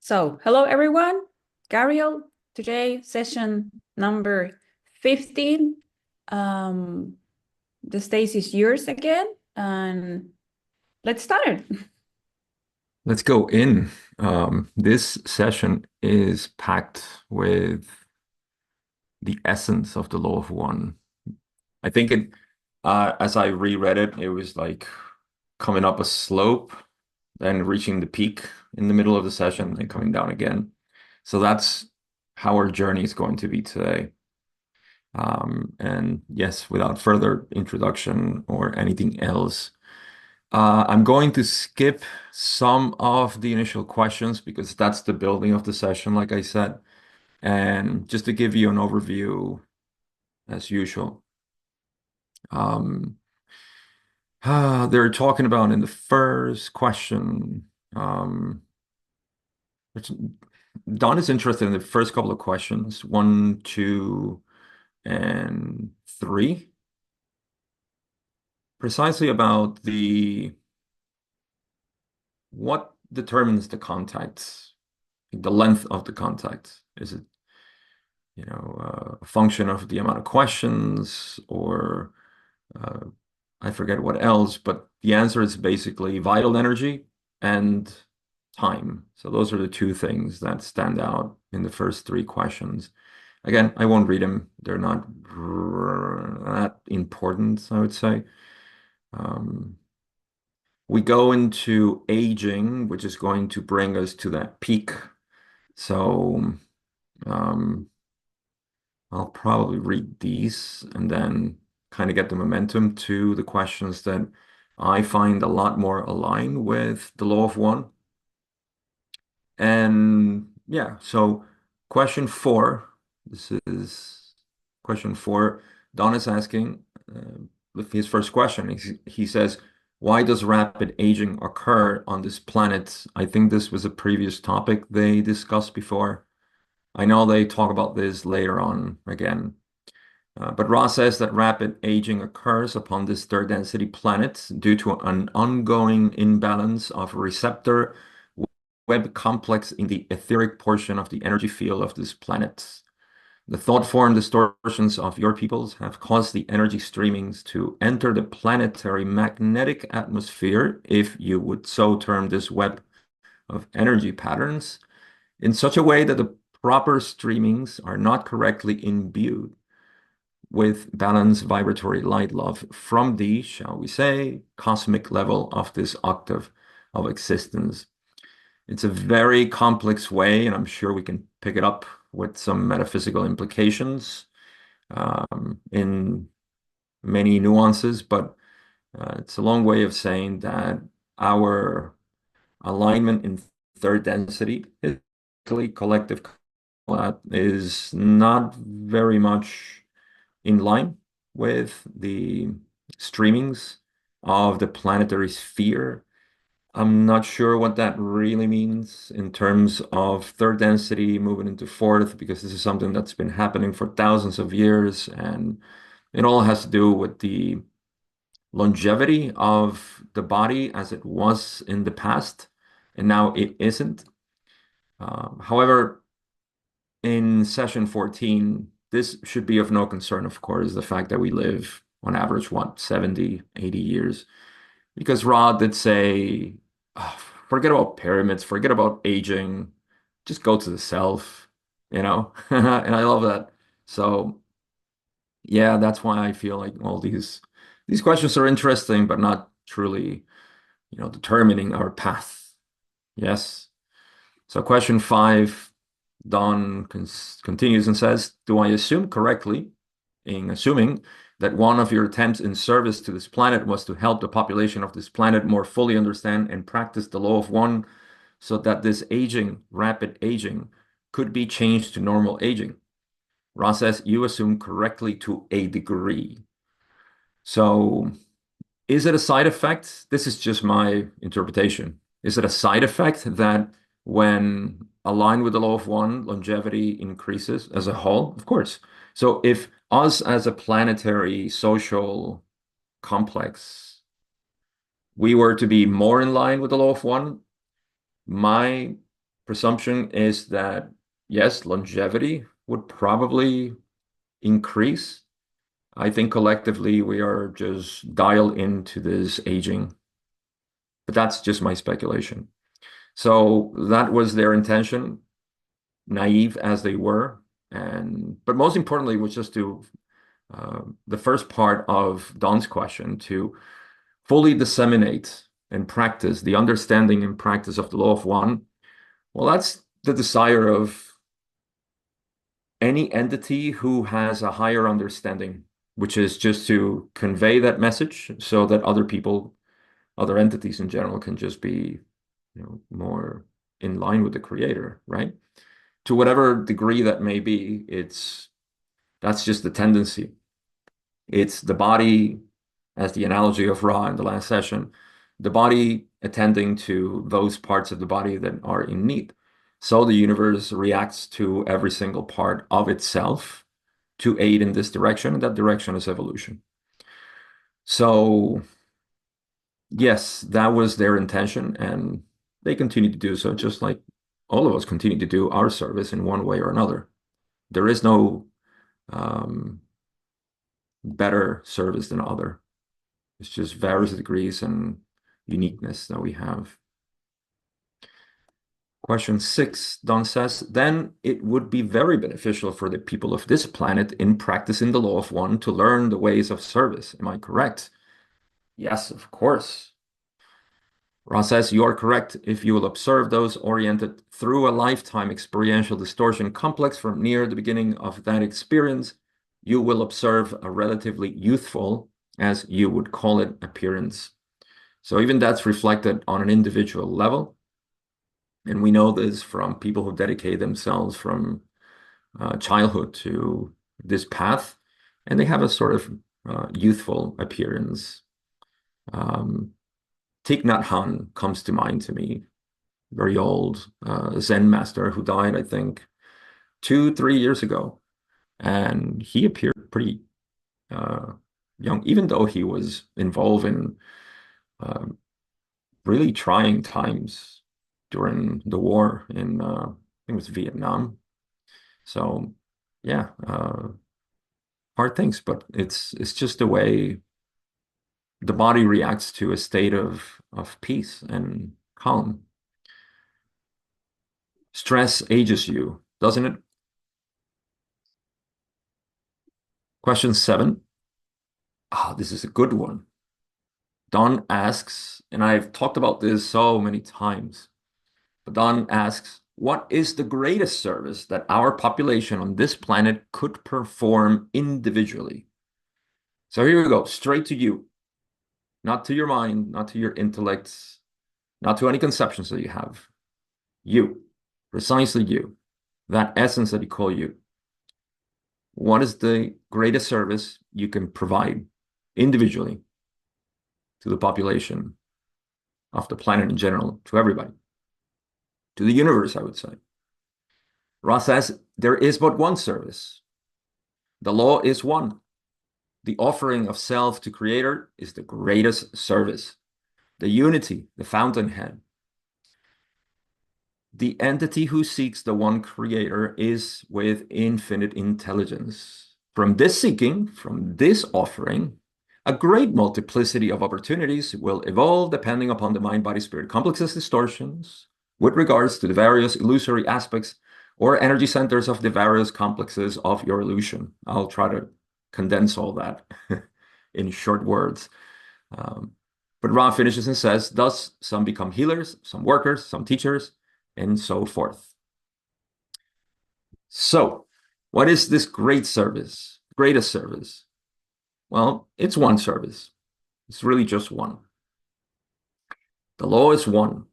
So, hello everyone. Gabriel, today session number 15. Um, the stage is yours again, and let's start. Let's go in. This session is packed with the essence of the Law of One. I think as I reread it, it was like coming up a slope, then reaching the peak in the middle of the session and coming down again. So that's how our journey is going to be today. And yes, without further introduction or anything else, I'm going to skip some of the initial questions because that's the building of the session, like I said. And just to give you an overview, as usual, um, they're talking about in the first question, which Don is interested in the first couple of questions, one, two, and three, precisely about the what determines the contact, the length of the contact. Is it a function of the amount of questions or uh, I forget what else, but the answer is basically vital energy and time. So those are the two things that stand out in the first three questions. Again, I won't read them. They're not that important, I would say. Um, we go into aging, which is going to bring us to that peak. So um, I'll probably read these and then kind of get the momentum to the questions that I find a lot more aligned with the law of one. And yeah, so question four, this is question four. Don is asking with his first question. He says, why does rapid aging occur on this planet? I think this was a previous topic they discussed before. I know they talk about this later on again. But Ross says that rapid aging occurs upon this third density planet due to an ongoing imbalance of receptor web complex in the etheric portion of the energy field of this planet. The thought form distortions of your peoples have caused the energy streamings to enter the planetary magnetic atmosphere, if you would so term this web of energy patterns, in such a way that the proper streamings are not correctly imbued with balanced vibratory light love from the, shall we say, cosmic level of this octave of existence. It's a very complex way, and I'm sure we can pick it up with some metaphysical implications in many nuances, but it's a long way of saying that our alignment in third density, collective, is not very much in line with the streamings of the planetary sphere. I'm not sure what that really means in terms of third density moving into fourth, because this is something that's been happening for thousands of years, and it all has to do with the longevity of the body as it was in the past, and now it isn't. However, in session 14, this should be of no concern, of course, the fact that we live on average, what, 70, 80 years. Because Rod did say, "Oh, forget about pyramids, forget about aging, just go to the self, you know?" And I love that. So yeah, that's why I feel like all these questions are interesting, but not truly, determining our path. Yes. So question five, Don continues and says, do I assume correctly in assuming that one of your attempts in service to this planet was to help the population of this planet more fully understand and practice the law of one so that this aging, rapid aging, could be changed to normal aging? Ross says, you assume correctly to a degree. So is it a side effect? This is just my interpretation. Is it a side effect that when aligned with the law of one, longevity increases as a whole? Of course. So if us as a planetary social complex, we were to be more in line with the law of one, my presumption is that, yes, longevity would probably increase. I think collectively we are just dialed into this aging, but that's just my speculation. So that was their intention, naive as they were. But most importantly was just to the first part of Don's question, to fully disseminate and practice the understanding and practice of the law of one. Well, that's the desire of any entity who has a higher understanding, which is just to convey that message so that other people, other entities in general, can just be, more in line with the creator, right? To whatever degree that may be, that's just the tendency. It's the body, as the analogy of Ra in the last session, the body attending to those parts of the body that are in need. So the universe reacts to every single part of itself to aid in this direction, and that direction is evolution. So, yes, that was their intention, and they continue to do so, just like all of us continue to do our service in one way or another. There is no better service than other. It's just various degrees and uniqueness that we have. Question 6, Don says, then it would be very beneficial for the people of this planet in practicing the law of one to learn the ways of service. Am I correct? Yes, of course. Ra says, you are correct if you will observe those oriented through a lifetime experiential distortion complex from near the beginning of that experience. You will observe a relatively youthful, as you would call it, appearance. So even that's reflected on an individual level. And we know this from people who dedicate themselves from childhood to this path, and they have a sort of youthful appearance. Thich Nhat Hanh comes to mind to me, very old Zen master who died, I think, 2, 3 years ago. And he appeared pretty young, even though he was involved in uh, really trying times during the war in, I think it was Vietnam. So, yeah, hard things, but it's just the way the body reacts to a state of peace and calm. Stress ages you, doesn't it? Question 7. Ah, this is a good one. Don asks, and I've talked about this so many times, but Don asks, what is the greatest service that our population on this planet could perform individually? So here we go, straight to you, not to your mind, not to your intellects, not to any conceptions that you have. You, precisely you, that essence that you call you. What is the greatest service you can provide individually to the population of the planet in general, to everybody, to the universe, I would say? Ra says, there is but one service. The law is one. The offering of self to Creator is the greatest service. The unity, the fountainhead. The entity who seeks the one Creator is with infinite intelligence. From this seeking, from this offering, a great multiplicity of opportunities will evolve depending upon the mind-body-spirit complexes distortions with regards to the various illusory aspects or energy centers of the various complexes of your illusion. I'll try to condense all that in short words. But Ra finishes and says, thus some become healers, some workers, some teachers, and so forth. So, what is this great service? Greatest service? Well, it's one service. It's really just one. The law is one.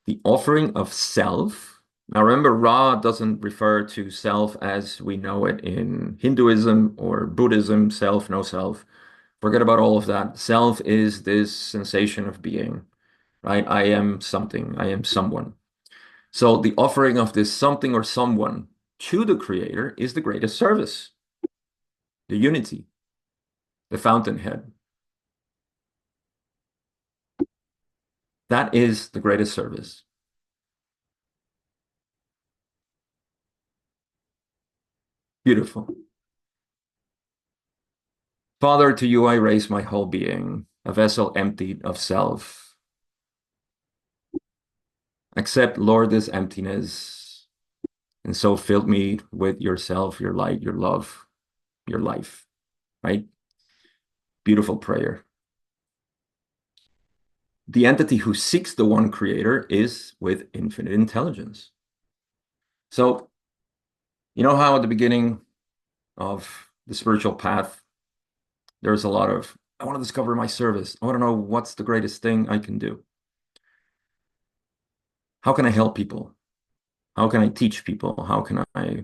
The offering of self. Now remember, Ra doesn't refer to self as we know it in Hinduism or Buddhism, self, no self. Forget about all of that. Self is this sensation of being, right? I am something, I am someone. So the offering of this something or someone to the Creator is the greatest service, the unity, the fountainhead. That is the greatest service. Beautiful. Father, to you I raise my whole being, a vessel emptied of self. Accept, Lord, this emptiness, and so fill me with yourself, your light, your love, your life, right? Beautiful prayer. The entity who seeks the one creator is with infinite intelligence. So, you know how at the beginning of the spiritual path, there's a lot of, I want to discover my service. I want to know what's the greatest thing I can do. How can I help people? How can I teach people? How can I,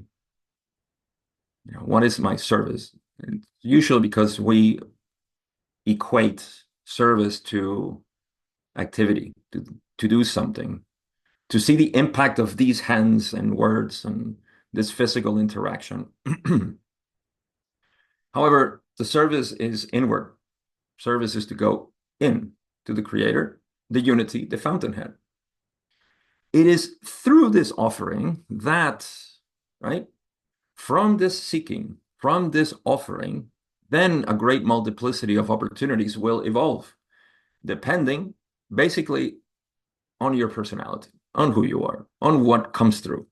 what is my service? And usually because we equate service to activity, to do something, to see the impact of these hands and words and this physical interaction. However, the service is inward. Service is to go in to the creator, the unity, the fountainhead. It is through this offering that, right, from this seeking, from this offering, then a great multiplicity of opportunities will evolve, depending basically on your personality, on who you are, on what comes through.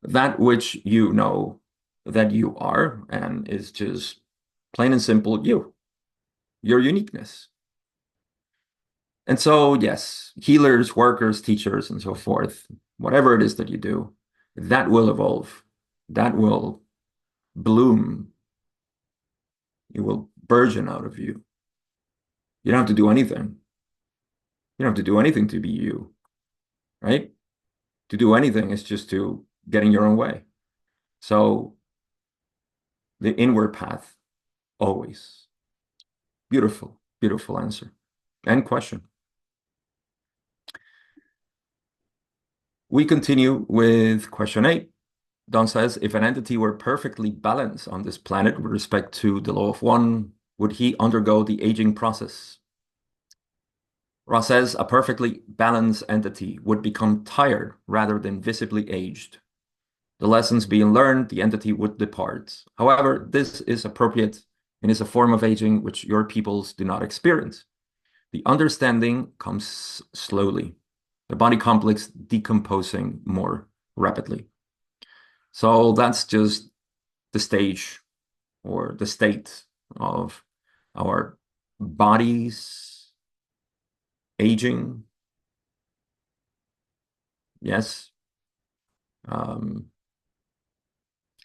That which you know that you are, and is just plain and simple you, your uniqueness. And so, yes, healers, workers, teachers, and so forth, whatever it is that you do, that will evolve, that will bloom, it will burgeon out of you. You don't have to do anything. You don't have to do anything to be you, right? To do anything is just to get in your own way. So the inward path, always. Beautiful, beautiful answer and question. We continue with question 8. Don says, if an entity were perfectly balanced on this planet with respect to the law of one, would he undergo the aging process? Ra says, a perfectly balanced entity would become tired rather than visibly aged. The lessons being learned, the entity would depart. However, this is appropriate and is a form of aging which your peoples do not experience. The understanding comes slowly, the body complex decomposing more rapidly. So that's just the stage or the state of our bodies aging. Yes.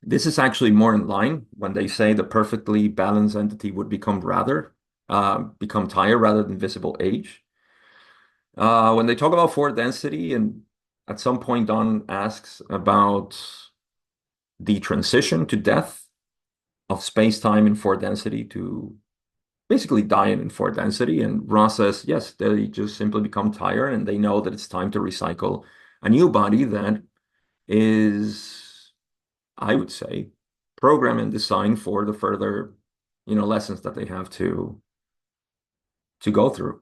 This is actually more in line when they say the perfectly balanced entity would become tired rather than visible age. When they talk about fourth density, and at some point Don asks about the transition to death of space-time in fourth density to basically dying in fourth density. And Ross says, yes, they just simply become tired and they know that it's time to recycle a new body that is, I would say, programmed and designed for the further, lessons that they have to go through.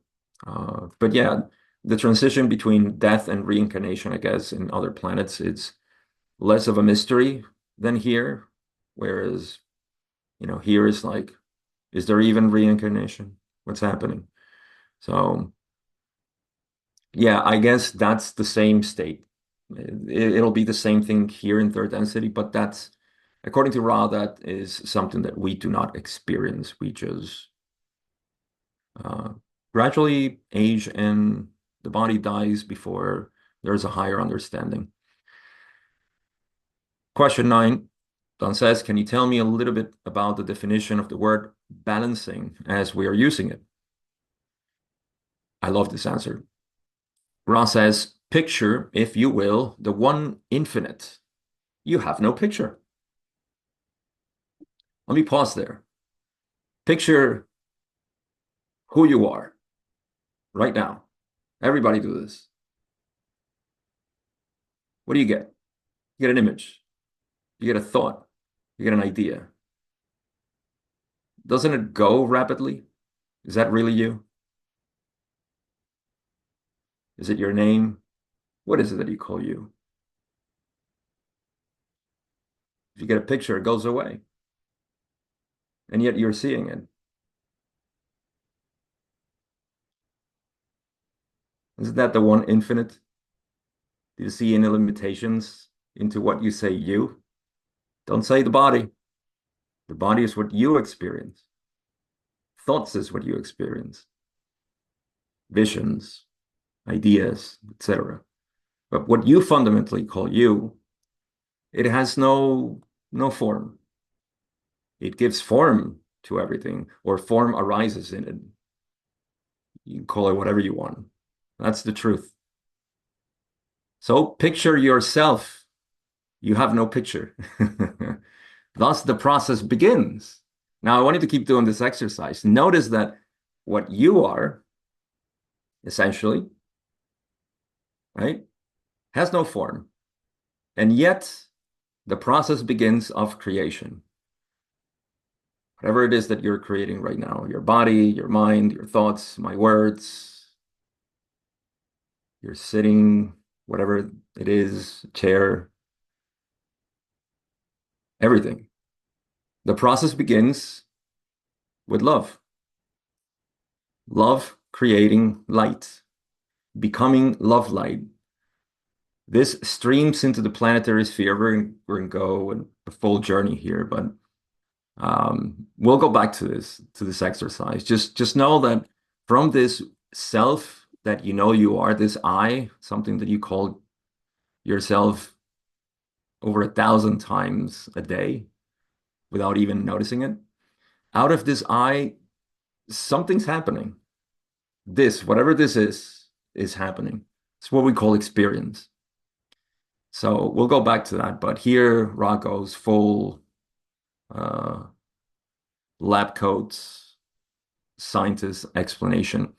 But yeah, the transition between death and reincarnation, I guess, in other planets, it's less of a mystery than here. Whereas, here is like, is there even reincarnation? What's happening? So yeah, I guess that's the same state. It'll be the same thing here in third density, but that's, according to Ra, that is something that we do not experience. We just uh, gradually age and the body dies before there's a higher understanding. Question 9, Don says, can you tell me a little bit about the definition of the word balancing as we are using it? I love this answer. Ra says, picture, if you will, the one infinite. You have no picture. Let me pause there. Picture who you are right now. Everybody do this. What do you get? You get an image. You get a thought. You get an idea. Doesn't it go rapidly? Is that really you? Is it your name? What is it that you call you? If you get a picture, it goes away. And yet you're seeing it. Isn't that the one infinite? Do you see any limitations into what you say you? Don't say the body. The body is what you experience. Thoughts is what you experience. Visions, ideas, etc. But what you fundamentally call you, it has no form. It gives form to everything, or form arises in it. You can call it whatever you want. That's the truth. So picture yourself. You have no picture. Thus, the process begins. Now, I want you to keep doing this exercise. Notice that what you are, essentially, right, has no form. And yet, the process begins of creation. Whatever it is that you're creating right now, your body, your mind, your thoughts, my words, you're sitting, whatever it is, chair, everything. The process begins with love. Love creating light, becoming love light. This streams into the planetary sphere. We're gonna go in a full journey here, but we'll go back to this exercise. Just know that from this self that you know you are, this I, something that you call yourself over 1,000 times a day without even noticing it. Out of this I, something's happening. This, whatever this is happening. It's what we call experience. So we'll go back to that, but here Ra goes full uh, lab coats, scientist explanation.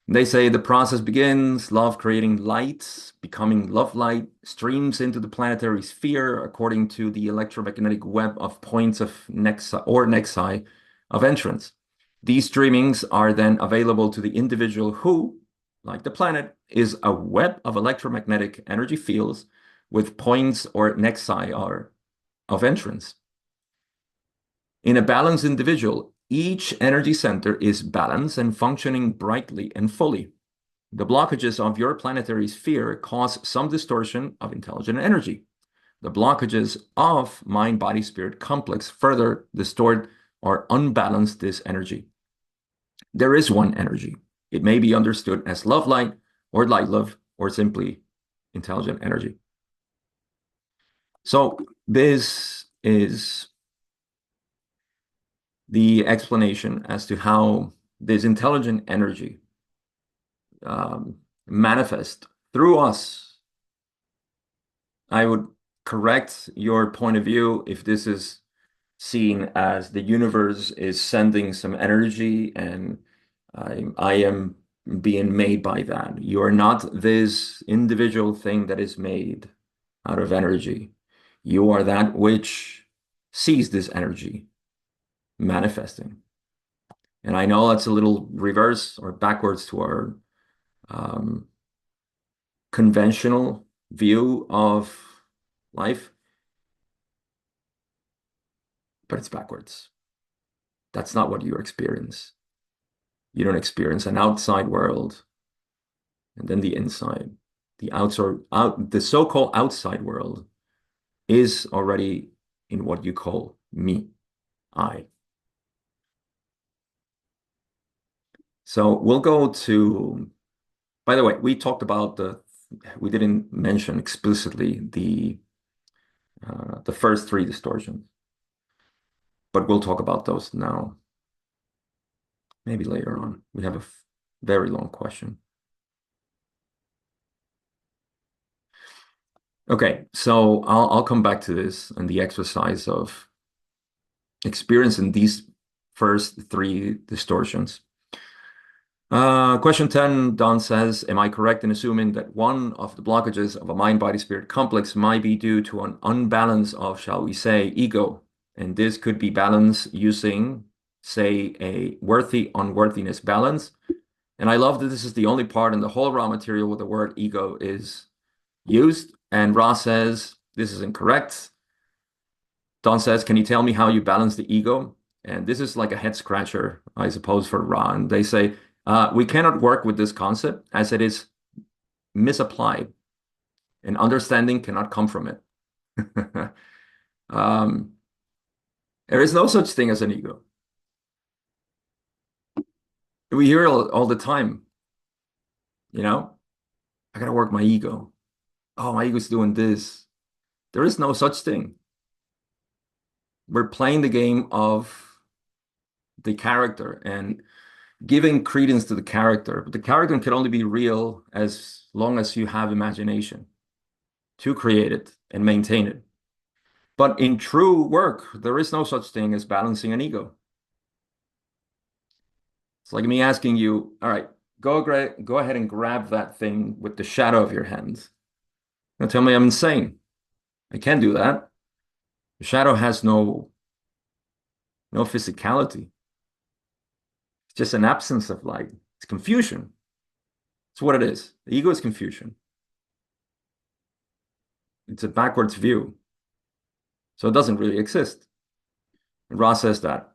They say the process begins, love creating light, becoming love light, streams into the planetary sphere according to the electromagnetic web of points of nexi of entrance. These streamings are then available to the individual who, like the planet, is a web of electromagnetic energy fields with points or nexi are of entrance. In a balanced individual, each energy center is balanced and functioning brightly and fully. The blockages of your planetary sphere cause some distortion of intelligent energy. The blockages of mind-body-spirit complex further distort or unbalance this energy. There is one energy. It may be understood as love light or light love or simply intelligent energy. So this is the explanation as to how this intelligent energy manifests through us. I would correct your point of view if this is seen as the universe is sending some energy and I am being made by that. You are not this individual thing that is made out of energy. You are that which sees this energy manifesting. And I know that's a little reverse or backwards to our conventional view of life, but it's backwards. That's not what you experience. You don't experience an outside world and then the inside. The so-called outside world is already in what you call me, I. So we'll go to, by the way, we talked about we didn't mention explicitly the first three distortions, but we'll talk about those now. Maybe later on. We have a very long question. Okay, so I'll come back to this and the exercise of experiencing these first three distortions. Question 10, Don says, am I correct in assuming that one of the blockages of a mind-body-spirit complex might be due to an unbalance of, shall we say, ego? And this could be balanced using, say, a worthy-unworthiness balance. And I love that this is the only part in the whole raw material where the word ego is used. And Ra says, this is incorrect. Don says, can you tell me how you balance the ego? And this is like a head scratcher, I suppose, for Ron. They say, we cannot work with this concept as it is misapplied, and understanding cannot come from it. um, there is no such thing as an ego. We hear it all the time, you know, I gotta work my ego. Oh, my ego's doing this. There is no such thing. We're playing the game of the character and giving credence to the character. But the character can only be real as long as you have imagination to create it and maintain it. But in true work, there is no such thing as balancing an ego. It's like me asking you, all right, go ahead and grab that thing with the shadow of your hand. Now tell me I'm insane. I can't do that. The shadow has no physicality. It's just an absence of light. It's confusion. It's what it is. The ego is confusion. It's a backwards view. So it doesn't really exist. And Ross says that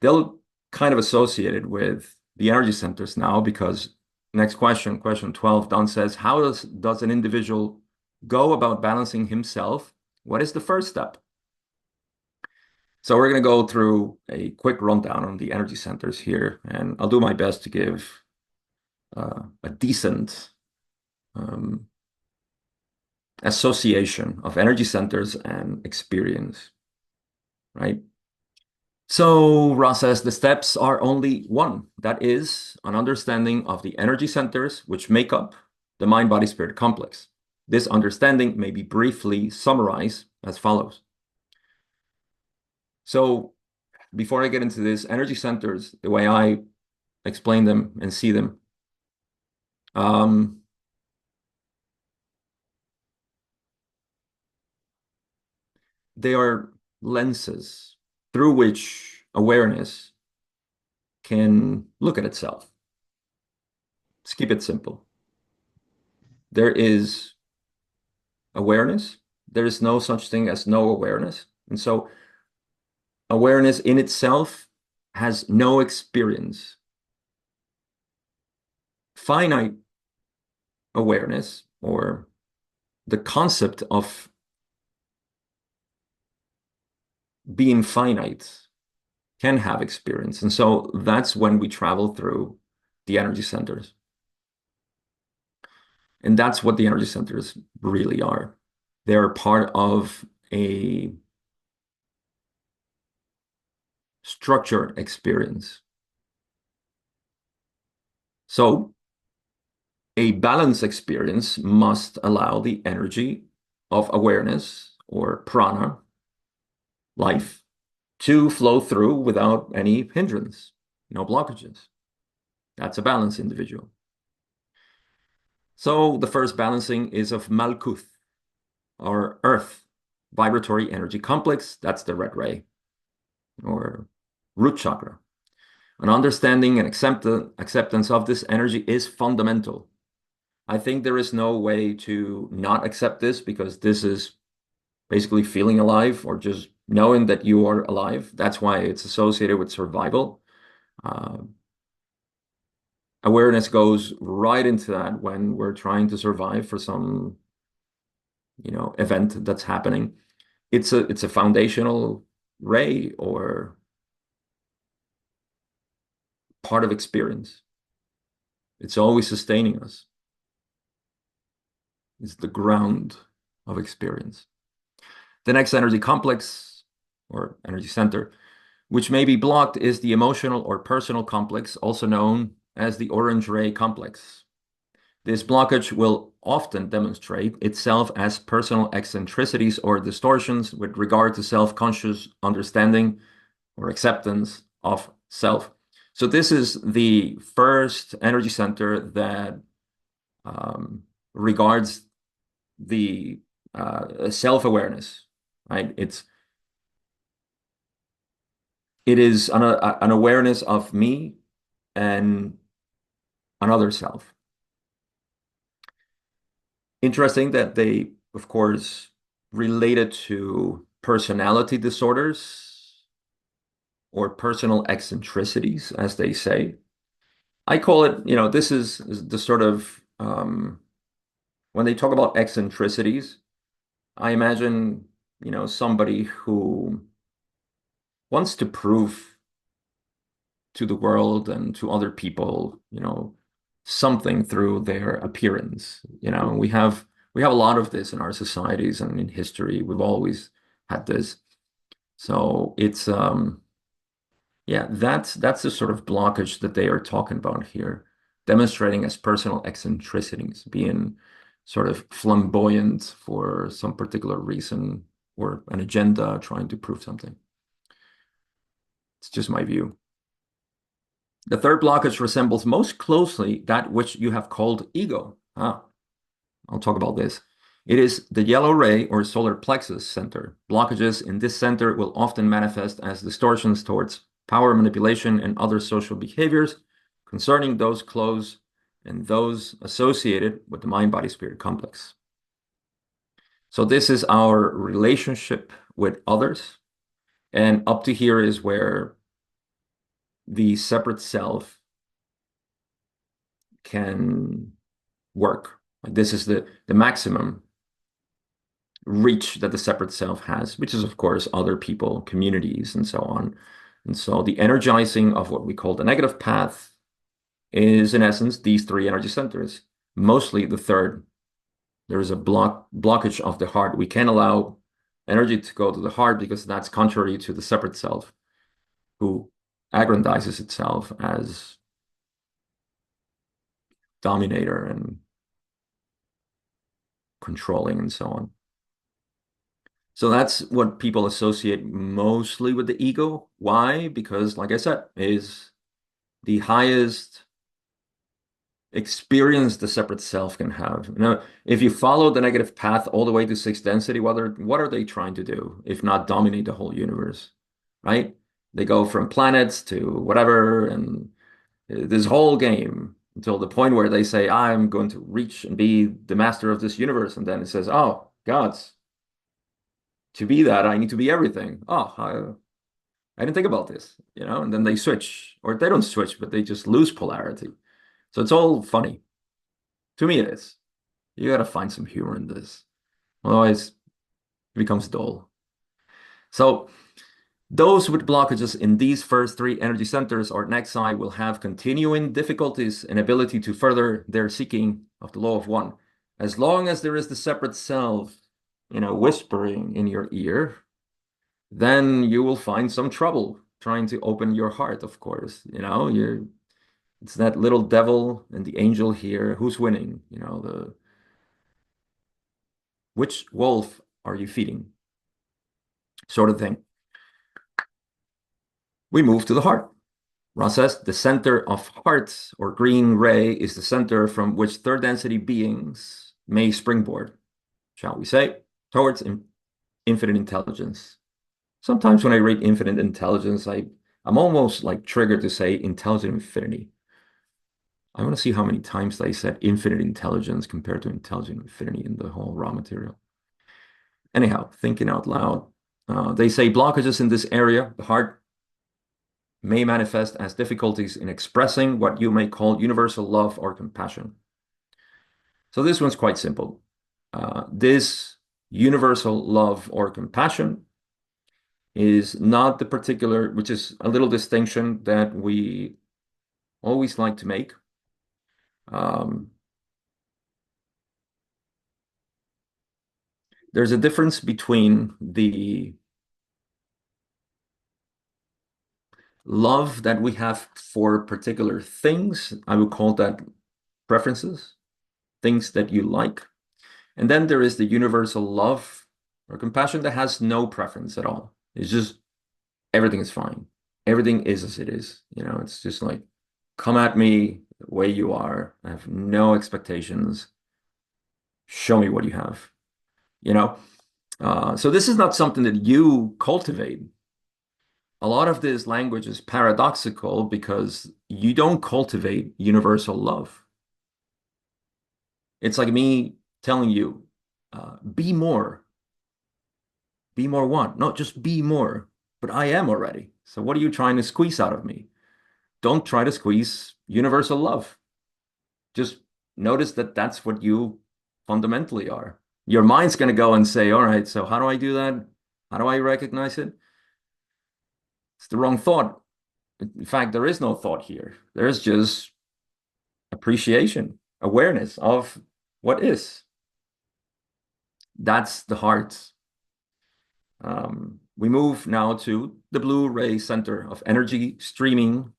they'll kind of associate it with the energy centers now because next question, question 12, Don says, how does an individual go about balancing himself? What is the first step? So we're going to go through a quick rundown on the energy centers here, and I'll do my best to give a decent association of energy centers and experience, right? So Ross says the steps are only one. That is an understanding of the energy centers which make up the mind-body-spirit complex. This understanding may be briefly summarized as follows. So before I get into this, energy centers, the way I explain them and see them, they are lenses through which awareness can look at itself. Let's keep it simple. There is awareness. There is no such thing as no awareness. And so awareness in itself has no experience. Finite awareness, or the concept of being finite, can have experience. And so that's when we travel through the energy centers. And that's what the energy centers really are. They're part of a structured experience. So a balanced experience must allow the energy of awareness, or prana, life, to flow through without any hindrance, no blockages. That's a balanced individual. So the first balancing is of Malkuth, or earth, vibratory energy complex. That's the red ray, or root chakra. An understanding and acceptance of this energy is fundamental. I think there is no way to not accept this, because this is basically feeling alive, or just knowing that you are alive. That's why it's associated with survival. Awareness goes right into that when we're trying to survive for some, event that's happening. It's a foundational ray, or part of experience. It's always sustaining us. It's the ground of experience. The next energy complex, or energy center, which may be blocked, is the emotional or personal complex, also known as the orange ray complex. This blockage will often demonstrate itself as personal eccentricities or distortions with regard to self-conscious understanding or acceptance of self. So this is the first energy center that regards the self-awareness, right? It is an awareness of me and another self. Interesting that they, of course, related to personality disorders or personal eccentricities, as they say. I call it, this is the sort of, when they talk about eccentricities, I imagine, somebody who wants to prove to the world and to other people, something through their appearance. We have a lot of this in our societies and in history. We've always had this. So it's yeah, that's the sort of blockage that they are talking about here, demonstrating as personal eccentricities, being sort of flamboyant for some particular reason or an agenda, trying to prove something. It's just my view. The third blockage resembles most closely that which you have called ego. I'll talk about this. It is the yellow ray or solar plexus center. Blockages in this center will often manifest as distortions towards power manipulation and other social behaviors concerning those close and those associated with the mind-body-spirit complex. So this is our relationship with others. And up to here is where the separate self can work. Like this is the maximum reach that the separate self has, which is, of course, other people, communities, and so on. And so the energizing of what we call the negative path is, in essence, these three energy centers, mostly the third. There is a blockage of the heart. We can't allow energy to go to the heart because that's contrary to the separate self, who aggrandizes itself as dominator and controlling and so on. So that's what people associate mostly with the ego. Why? Because, like I said, is the highest experience the separate self can have. If you follow the negative path all the way to sixth density, what are they trying to do if not dominate the whole universe, right? They go from planets to whatever, and this whole game until the point where they say, I'm going to reach and be the master of this universe. And then it says, oh, gods, to be that, I need to be everything. Oh, I didn't think about this, and then they switch, or they don't switch, but they just lose polarity. So it's all funny. To me, it is. You got to find some humor in this. Otherwise, it becomes dull. So those with blockages in these first three energy centers or nexi will have continuing difficulties and ability to further their seeking of the law of one. As long as there is the separate self, whispering in your ear, then you will find some trouble trying to open your heart, of course. It's that little devil and the angel here. Who's winning? Which wolf are you feeding? Sort of thing. We move to the heart. Ra says the center of heart or green ray is the center from which third density beings may springboard, shall we say, towards infinite intelligence. Sometimes when I read infinite intelligence, I'm almost like triggered to say intelligent infinity. I want to see how many times they said infinite intelligence compared to intelligent infinity in the whole raw material. Anyhow, thinking out loud, they say blockages in this area, the heart, may manifest as difficulties in expressing what you may call universal love or compassion. So this one's quite simple. This universal love or compassion is not the particular, which is a little distinction that we always like to make. There's a difference between the love that we have for particular things. I would call that preferences, things that you like. And then there is the universal love or compassion that has no preference at all. It's just everything is fine. Everything is as it is. It's just like, come at me the way you are. I have no expectations. Show me what you have. So this is not something that you cultivate. A lot of this language is paradoxical because you don't cultivate universal love. It's like me telling you, be more Be more what? No, just be more. But I am already. So what are you trying to squeeze out of me? Don't try to squeeze universal love. Just notice that that's what you fundamentally are. Your mind's going to go and say, all right, so how do I do that? How do I recognize it? It's the wrong thought. In fact, there is no thought here. There's just appreciation, awareness of what is. That's the heart. We move now to the blue ray center of energy streaming.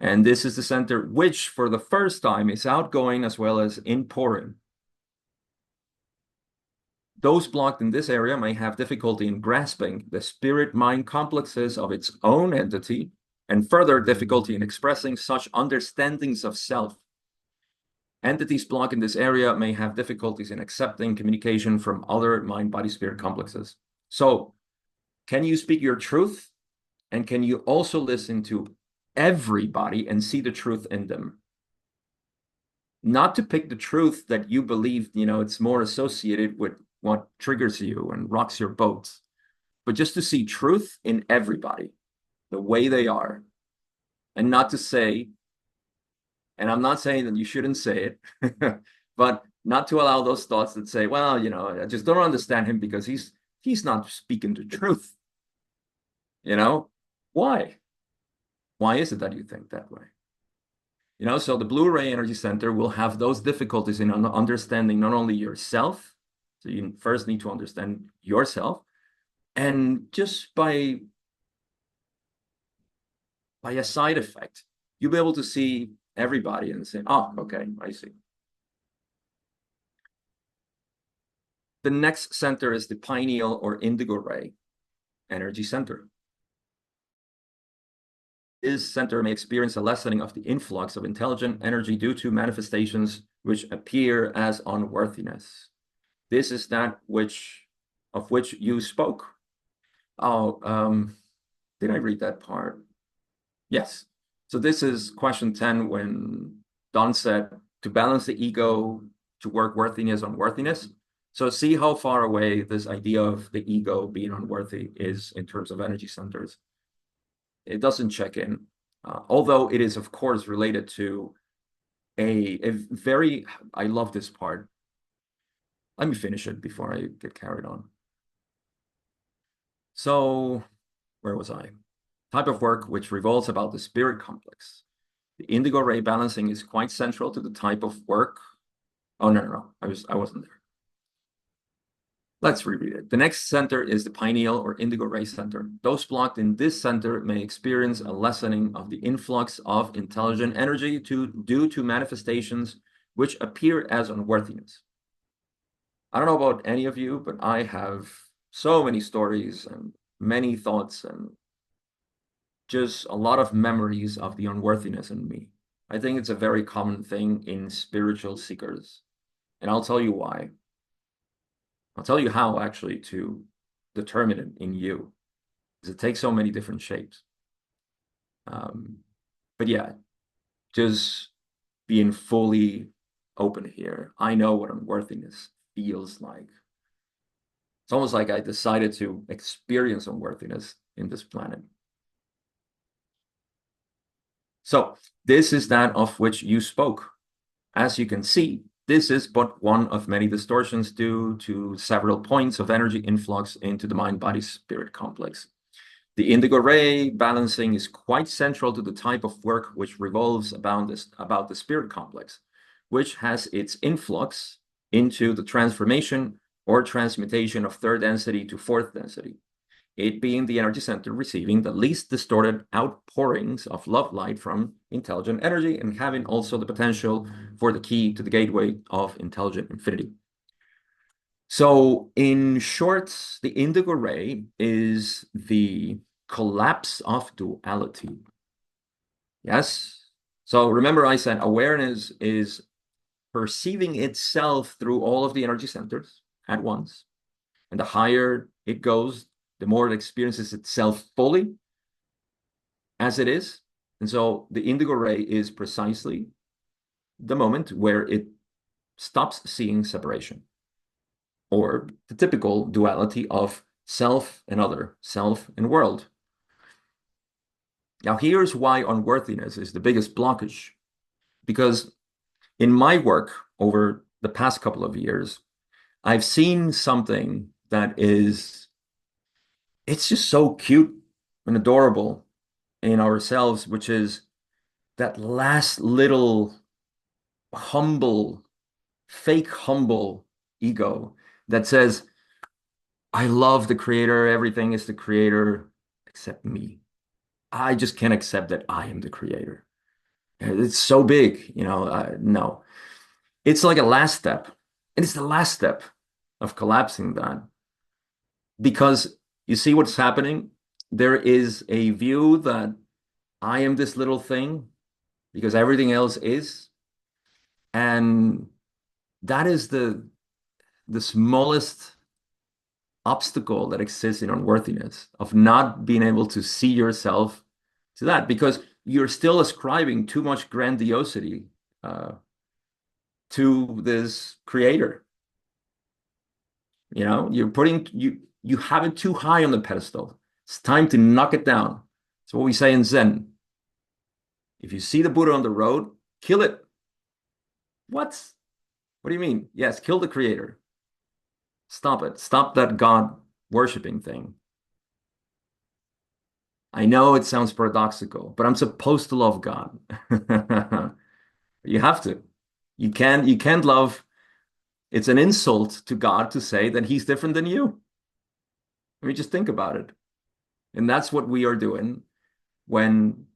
And this is the center which, for the first time, is outgoing as well as inpouring. Those blocked in this area may have difficulty in grasping the spirit-mind complexes of its own entity, and further difficulty in expressing such understandings of self. Entities blocked in this area may have difficulties in accepting communication from other mind-body-spirit complexes. So, can you speak your truth? And can you also listen to everybody and see the truth in them? Not to pick the truth that you believe, it's more associated with what triggers you and rocks your boat, but just to see truth in everybody, the way they are, and not to say, and I'm not saying that you shouldn't say it, but not to allow those thoughts that say, well, I just don't understand him because he's not speaking the truth. Why? Why is it that you think that way? So the blue ray energy center will have those difficulties in understanding not only yourself, so you first need to understand yourself, and just by a side effect, you'll be able to see everybody and say, oh, okay, I see. The next center is the pineal or indigo ray energy center. This center may experience a lessening of the influx of intelligent energy due to manifestations which appear as unworthiness. This is that of which you spoke. Oh, did I read that part? Yes. So this is question 10 when Don said to balance the ego to work worthiness on worthiness. So see how far away this idea of the ego being unworthy is in terms of energy centers. It doesn't check in, although it is, of course, related to a very, I love this part. Let me finish it before I get carried on. So where was I? Type of work which revolves about the spirit complex. The indigo ray balancing is quite central to the type of work. Oh, no. I wasn't there. Let's reread it. The next center is the pineal or indigo ray center. Those blocked in this center may experience a lessening of the influx of intelligent energy due to manifestations which appear as unworthiness. I don't know about any of you, but I have so many stories and many thoughts and just a lot of memories of the unworthiness in me. I think it's a very common thing in spiritual seekers. And I'll tell you why. I'll tell you how actually to determine it in you, because it takes so many different shapes. But yeah, just being fully open here. I know what unworthiness feels like. It's almost like I decided to experience unworthiness in this planet. So this is that of which you spoke. As you can see, this is but one of many distortions due to several points of energy influx into the mind-body-spirit complex. The indigo ray balancing is quite central to the type of work which revolves about the spirit complex, which has its influx into the transformation or transmutation of third density to fourth density, it being the energy center receiving the least distorted outpourings of love light from intelligent energy and having also the potential for the key to the gateway of intelligent infinity. So in short, the indigo ray is the collapse of duality. Yes? So remember I said awareness is perceiving itself through all of the energy centers at once. And the higher it goes, the more it experiences itself fully as it is. And so the indigo ray is precisely the moment where it stops seeing separation, or the typical duality of self and other, self and world. Now, here's why unworthiness is the biggest blockage. Because in my work over the past couple of years, I've seen something that it's just so cute and adorable in ourselves, which is that last little humble, fake humble ego that says, I love the creator, everything is the creator except me. I just can't accept that I am the creator. It's so big, no. It's like a last step. And it's the last step of collapsing that. Because you see what's happening? There is a view that I am this little thing because everything else is. And that is the smallest obstacle that exists in unworthiness, of not being able to see yourself to that, because you're still ascribing too much grandiosity to this creator. You have it too high on the pedestal. It's time to knock it down. It's what we say in Zen. If you see the Buddha on the road, kill it. What? What do you mean? Yes, kill the creator. Stop it. Stop that God worshiping thing. I know it sounds paradoxical, but I'm supposed to love God. You have to. You can't love. It's an insult to God to say that he's different than you. I mean, just think about it. And that's what we are doing when,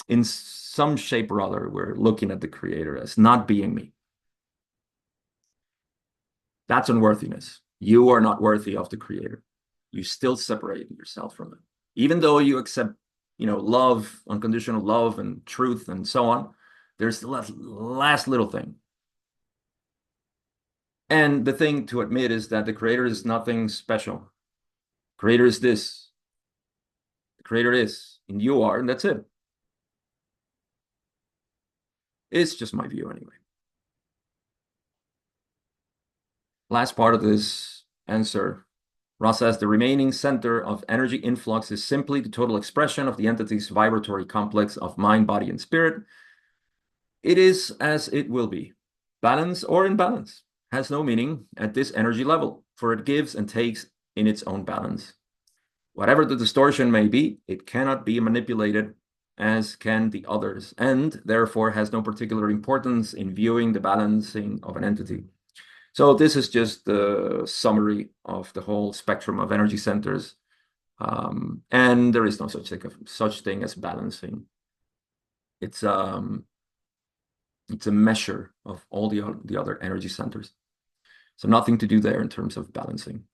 in some shape or other, we're looking at the creator as not being me. That's unworthiness. You are not worthy of the creator. You still separate yourself from it. Even though you accept, love, unconditional love and truth and so on, there's the last little thing. And the thing to admit is that the creator is nothing special. Creator is this. The creator is, and you are, and that's it. It's just my view anyway. Last part of this answer. Ross says the remaining center of energy influx is simply the total expression of the entity's vibratory complex of mind, body, and spirit. It is as it will be. Balance or imbalance has no meaning at this energy level, for it gives and takes in its own balance. Whatever the distortion may be, it cannot be manipulated as can the others, and therefore has no particular importance in viewing the balancing of an entity. So this is just the summary of the whole spectrum of energy centers. And there is no such thing as balancing. It's a measure of all the other energy centers. So nothing to do there in terms of balancing.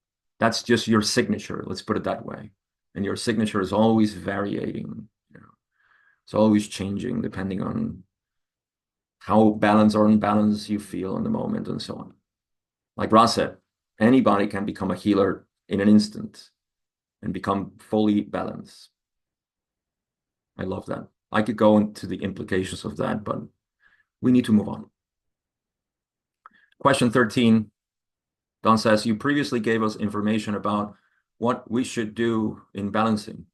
That's just your signature, let's put it that way. And your signature is always varying. It's always changing depending on how balanced or unbalanced you feel in the moment and so on. Like Ross said, anybody can become a healer in an instant and become fully balanced. I love that. I could go into the implications of that, but we need to move on. Question 13. Don says, you previously gave us information about what we should do in balancing.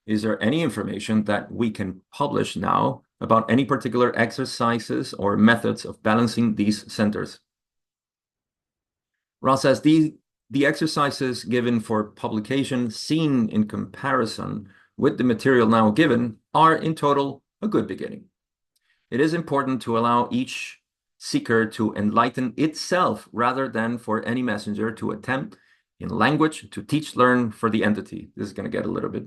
Is there any information that we can publish now about any particular exercises or methods of balancing these centers? Ross says, the exercises given for publication seen in comparison with the material now given are in total a good beginning. It is important to allow each seeker to enlighten itself rather than for any messenger to attempt in language to teach, learn for the entity. This is going to get a little bit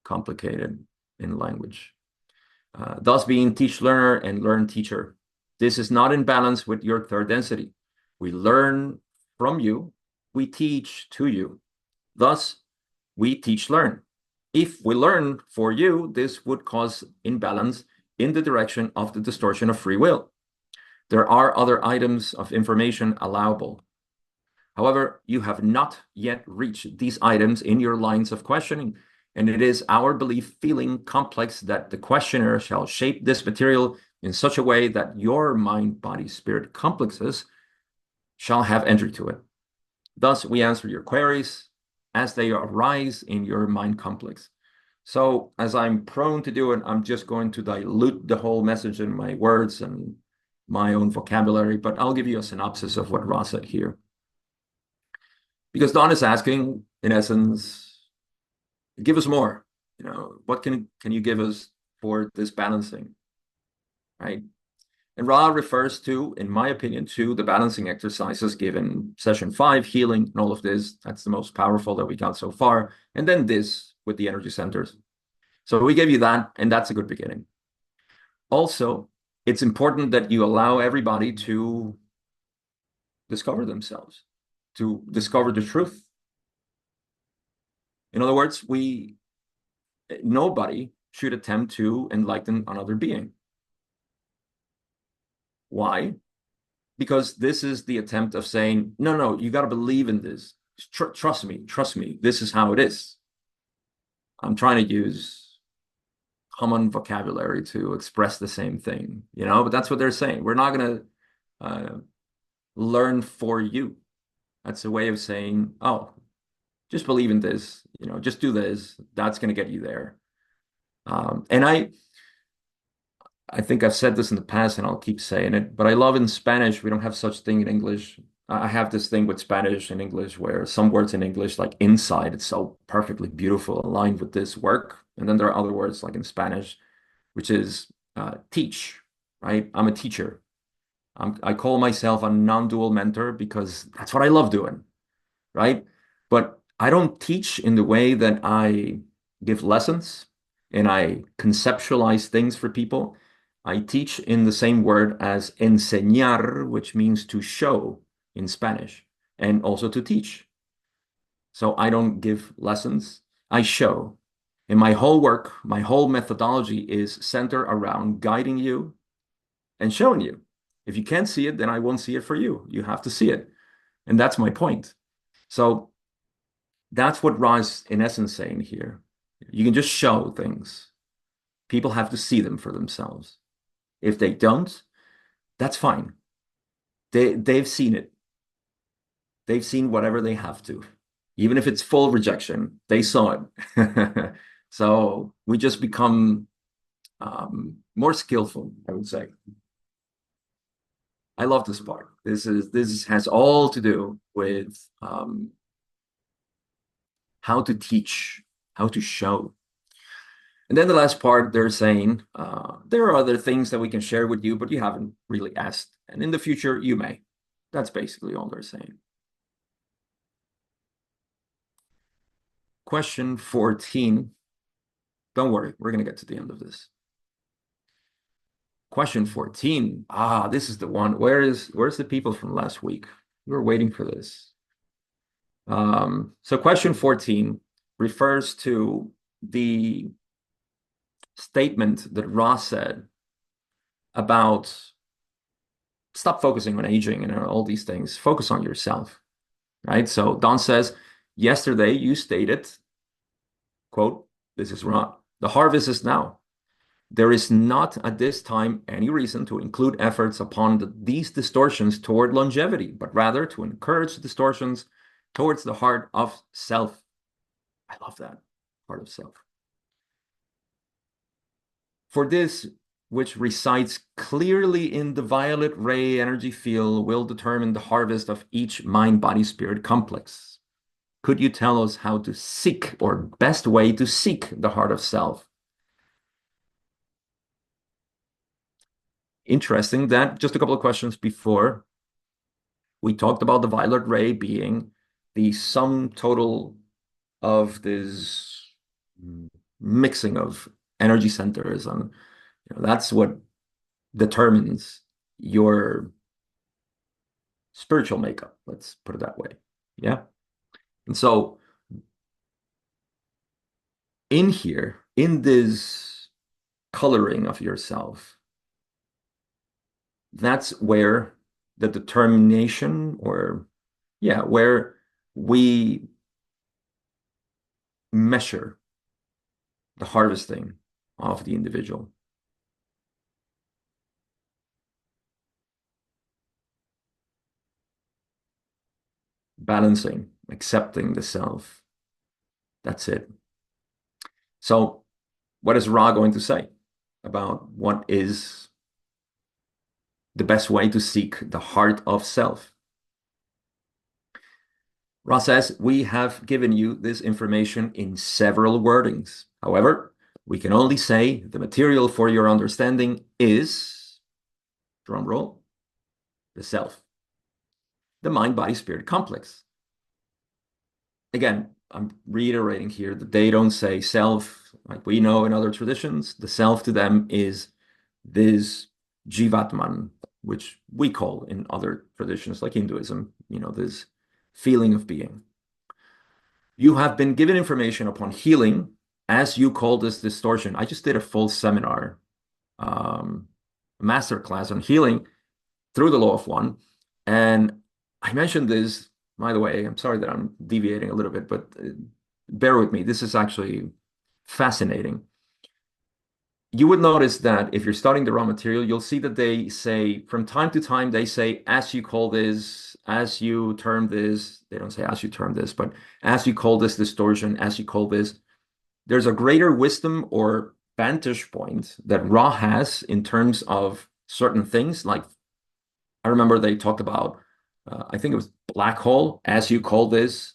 complicated in language. Thus being teach learner and learn teacher. This is not in balance with your third density. We learn from you, we teach to you. Thus, we teach learn. If we learn for you, this would cause imbalance in the direction of the distortion of free will. There are other items of information allowable. However, you have not yet reached these items in your lines of questioning, and it is our belief feeling complex that the questioner shall shape this material in such a way that your mind, body, spirit complexes shall have entry to it. Thus, we answer your queries as they arise in your mind complex. So as I'm prone to do it, I'm just going to dilute the whole message in my words and my own vocabulary, but I'll give you a synopsis of what Ross said here. Because Don is asking, in essence, give us more. What can you give us for this balancing, right? And Ra refers to, in my opinion, to the balancing exercises given session 5, healing, and all of this. That's the most powerful that we got so far. And then this with the energy centers. So we gave you that, and that's a good beginning. Also, it's important that you allow everybody to discover themselves, to discover the truth. In other words, nobody should attempt to enlighten another being. Why? Because this is the attempt of saying, no, you got to believe in this. Trust me, this is how it is. I'm trying to use common vocabulary to express the same thing, but that's what they're saying. We're not going to learn for you. That's a way of saying, oh, just believe in this, just do this. That's going to get you there. And I think I've said this in the past and I'll keep saying it, but I love in Spanish, we don't have such thing in English. I have this thing with Spanish and English where some words in English, like inside, it's so perfectly beautiful, aligned with this work. And then there are other words like in Spanish, which is teach, right? I'm a teacher. I call myself a non-dual mentor because that's what I love doing, right? But I don't teach in the way that I give lessons and I conceptualize things for people. I teach in the same word as enseñar, which means to show in Spanish, and also to teach. So I don't give lessons, I show. And my whole work, my whole methodology is centered around guiding you and showing you. If you can't see it, then I won't see it for you. You have to see it. And that's my point. So that's what Ra is in essence saying here. You can just show things. People have to see them for themselves. If they don't, that's fine. They've seen it. They've seen whatever they have to. Even if it's full rejection, they saw it. So we just become more skillful, I would say. I love this part. This has all to do with how to teach, how to show. And then the last part, they're saying, there are other things that we can share with you, but you haven't really asked. And in the future, you may. That's basically all they're saying. Question 14. Don't worry, we're going to get to the end of this. Question 14. This is the one. Where's the people from last week? We were waiting for this. So question 14 refers to the statement that Ross said about stop focusing on aging and all these things. Focus on yourself, right? So Don says, yesterday you stated, quote, this is Ron, the harvest is now. There is not at this time any reason to include efforts upon these distortions toward longevity, but rather to encourage distortions towards the heart of self. I love that, heart of self. For this, which resides clearly in the violet ray energy field, will determine the harvest of each mind-body-spirit complex. Could you tell us how to seek, or best way to seek, the heart of self? Interesting that just a couple of questions before, we talked about the violet ray being the sum total of this mixing of energy centers, and that's what determines your spiritual makeup. Let's put it that way. Yeah. And so in here, in this coloring of yourself, that's where the determination, or where we measure the harvesting of the individual. Balancing, accepting the self, That's it. So what is Ra going to say about what is the best way to seek the heart of self? Ra says, we have given you this information in several wordings. However, we can only say the material for your understanding is, drum roll, the self, the mind-body-spirit complex. Again, I'm reiterating here that they don't say self like we know in other traditions. The self to them is this jivatman, which we call in other traditions like Hinduism, this feeling of being. You have been given information upon healing, as you call this distortion. I just did a full seminar, master class on healing through the law of one. And I mentioned this, by the way, I'm sorry that I'm deviating a little bit, but bear with me. This is actually fascinating. You would notice that if you're studying the raw material, you'll see that they say, from time to time, they say, as you call this, as you term this, they don't say as you term this, but as you call this distortion, as you call this, there's a greater wisdom or vantage point that Ra has in terms of certain things. Like, I remember they talked about, I think it was black hole, as you call this,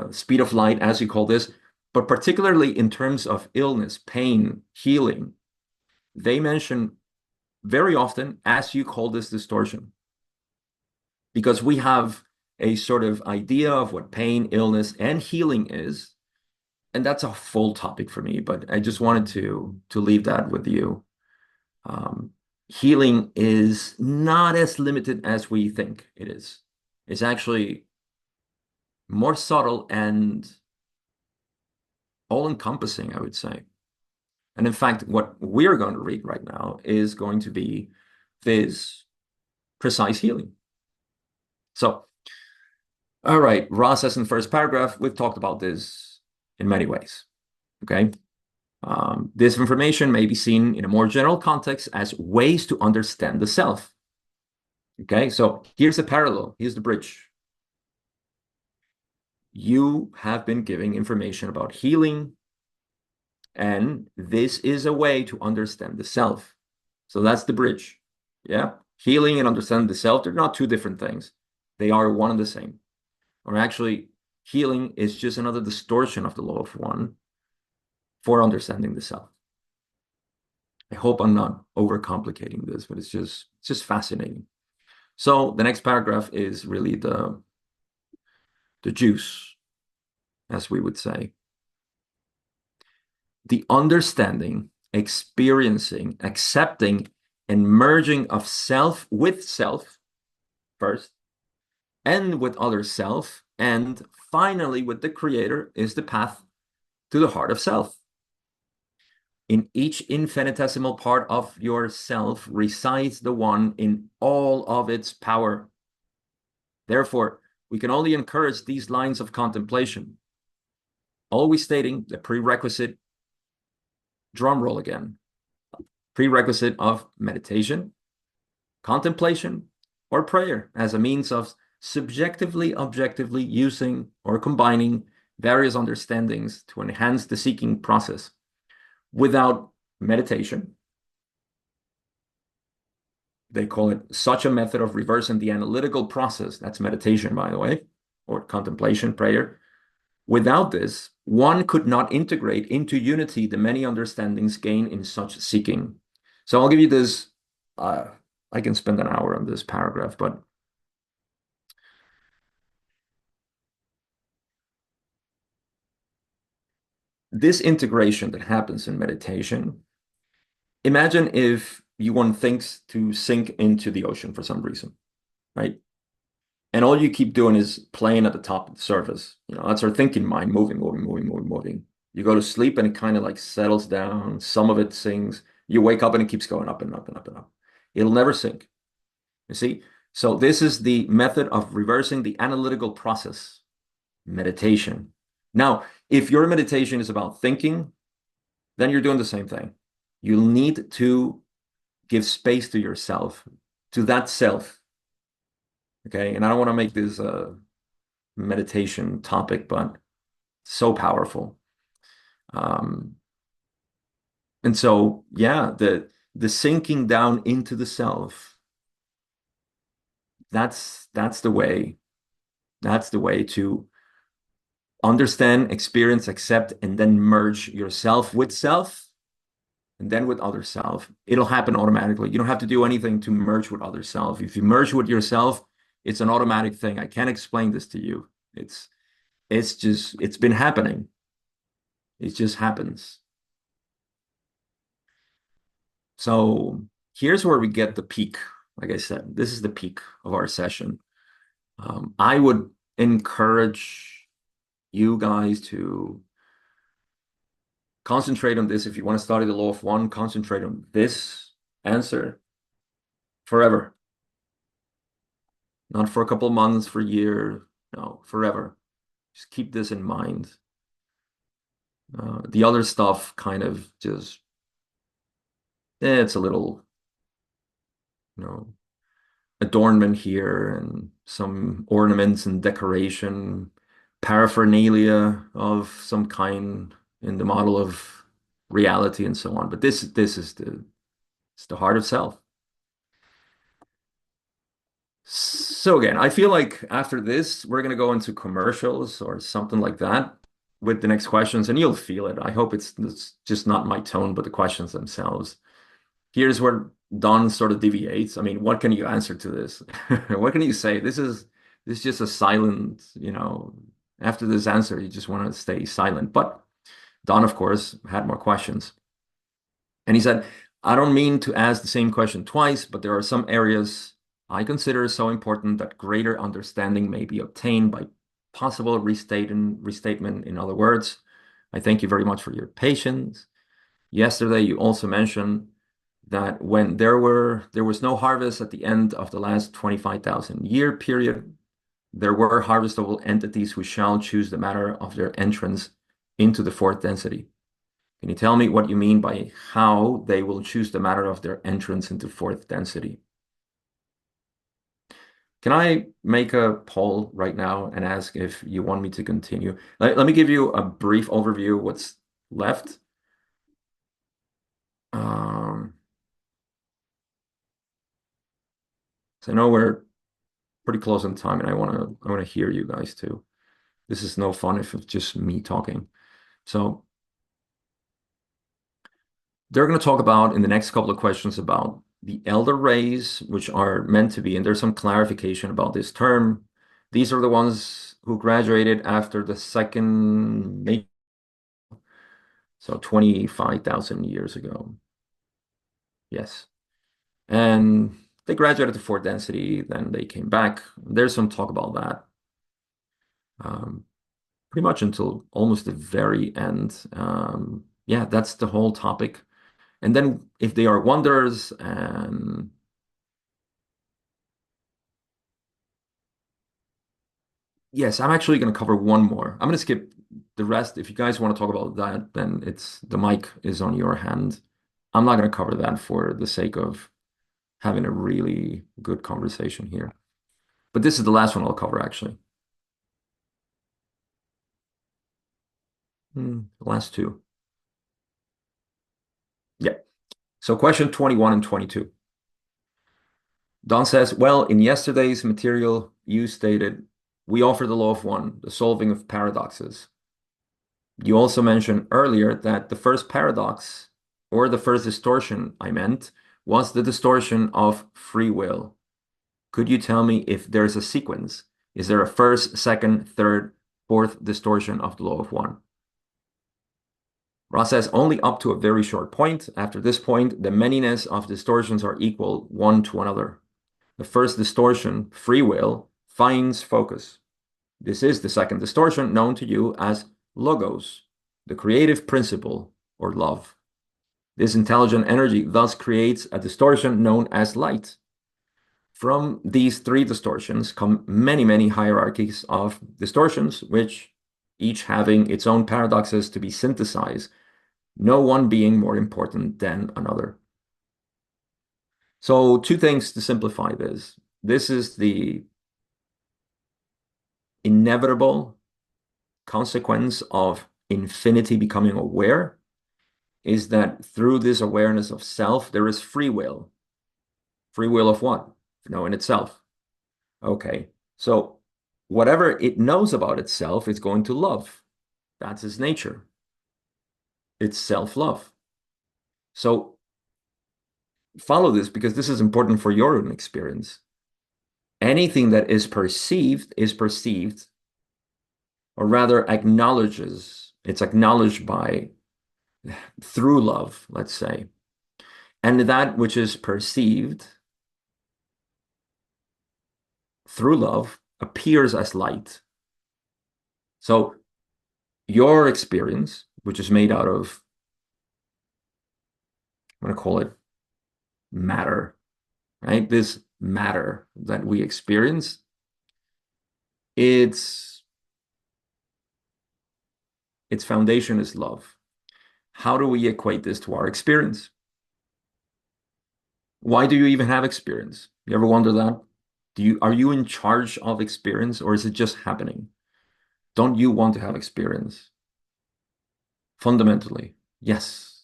speed of light, as you call this, but particularly in terms of illness, pain, healing, they mention very often, as you call this distortion, because we have a sort of idea of what pain, illness, and healing is. And that's a full topic for me, but I just wanted to leave that with you. Healing is not as limited as we think it is. It's actually more subtle and all-encompassing, I would say. And in fact, what we're going to read right now is going to be this precise healing. So, all right, Ra says in the first paragraph, we've talked about this in many ways, okay? This information may be seen in a more general context as ways to understand the self. Okay, so here's the parallel, here's the bridge. You have been giving information about healing, and this is a way to understand the self. So that's the bridge. Yeah, healing and understanding the self, they're not two different things. They are one and the same. Or actually, healing is just another distortion of the law of one for understanding the self. I hope I'm not overcomplicating this, but it's just fascinating. So the next paragraph is really the juice, as we would say. The understanding, experiencing, accepting, and merging of self with self first, and with other self, and finally with the Creator is the path to the heart of self. In each infinitesimal part of yourself resides the one in all of its power. Therefore, we can only encourage these lines of contemplation, always stating the prerequisite, drum roll again, prerequisite of meditation, contemplation, or prayer as a means of subjectively, objectively using or combining various understandings to enhance the seeking process. Without meditation, they call it such a method of reversing the analytical process. That's meditation, by the way, or contemplation, prayer. Without this, one could not integrate into unity the many understandings gained in such seeking. So I'll give you this. I can spend an hour on this paragraph, but this integration that happens in meditation, imagine if you want things to sink into the ocean for some reason, right? And all you keep doing is playing at the top of the surface. That's our thinking mind, moving, moving, moving, moving, moving. You go to sleep and it kind of like settles down. Some of it sinks. You wake up and it keeps going up and up and up and up. It'll never sink. You see? So this is the method of reversing the analytical process, meditation. Now, if your meditation is about thinking, then you're doing the same thing. You'll need to give space to yourself, to that self. Okay, and I don't want to make this a meditation topic, but So powerful. And so, yeah, the sinking down into the self, that's the way. That's the way to understand, experience, accept, and then merge yourself with self and then with other self. It'll happen automatically. You don't have to do anything to merge with other self. If you merge with yourself, it's an automatic thing. I can't explain this to you. It's just it's been happening. It just happens. So here's where we get the peak. Like I said, this is the peak of our session. I would encourage you guys to concentrate on this. If you want to study the law of one, concentrate on this answer forever. Not for a couple of months, for a year, no, forever. Just keep this in mind. The other stuff kind of just, it's a little, you know, adornment here and some ornaments and decoration, paraphernalia of some kind in the model of reality and so on. But this is it's the heart of self. So again, I feel like after this, we're gonna go into commercials or something like that with the next questions, and you'll feel it. I hope it's just not my tone, but the questions themselves. Here's where Don sort of deviates. I mean, what can you answer to this? What can you say? This is just a silent, after this answer, you just want to stay silent. But Don, of course, had more questions. And he said, I don't mean to ask the same question twice, but there are some areas I consider so important that greater understanding may be obtained by possible restatement. In other words, I thank you very much for your patience. Yesterday, you also mentioned that when there was no harvest at the end of the last 25,000 year period, there were harvestable entities who shall choose the matter of their entrance into the fourth density. Can you tell me what you mean by how they will choose the matter of their entrance into fourth density? Can I make a poll right now and ask if you want me to continue? Let me give you a brief overview of what's left. So I know we're pretty close on time, and I want to hear you guys too. This is no fun if it's just me talking. So they're going to talk about in the next couple of questions about the elder rays, which are meant to be, and there's some clarification about this term. These are the ones who graduated after the second, so 25,000 years ago. Yes. And they graduated to fourth density, then they came back. There's some talk about that. Pretty much until almost the very end. Yeah, that's the whole topic. And then if they are wanderers, and yes, I'm actually going to cover one more. I'm going to skip the rest. If you guys want to talk about that, then it's the mic is on your hand. I'm not going to cover that for the sake of having a really good conversation here. But this is the last one I'll cover, actually. The last two. Yeah. So question 21 and 22. Don says, well, in yesterday's material, you stated, we offer the law of one, the solving of paradoxes. You also mentioned earlier that the first paradox, or the first distortion I meant, was the distortion of free will. Could you tell me if there's a sequence? Is there a first, second, third, fourth distortion of the law of one? Ross says only up to a very short point. After this point, the manyness of distortions are equal one to another. The first distortion, free will, finds focus. This is the second distortion known to you as logos, the creative principle or love. This intelligent energy thus creates a distortion known as light. From these three distortions come many, many hierarchies of distortions, which each having its own paradoxes to be synthesized, no one being more important than another. So two things to simplify this. This is the inevitable consequence of infinity becoming aware is that through this awareness of self, there is free will. Free will of what? Knowing itself. Okay, so whatever it knows about itself, it's going to love. That's its nature. It's self-love. So follow this because this is important for your own experience. Anything that is perceived, or rather acknowledges, it's acknowledged by through love, let's say. And that which is perceived through love appears as light. So your experience, which is made out of, I'm going to call it matter, right? This matter that we experience, its foundation is love. How do we equate this to our experience? Why do you even have experience? You ever wonder that? Are you in charge of experience, or is it just happening? Don't you want to have experience? Fundamentally, yes.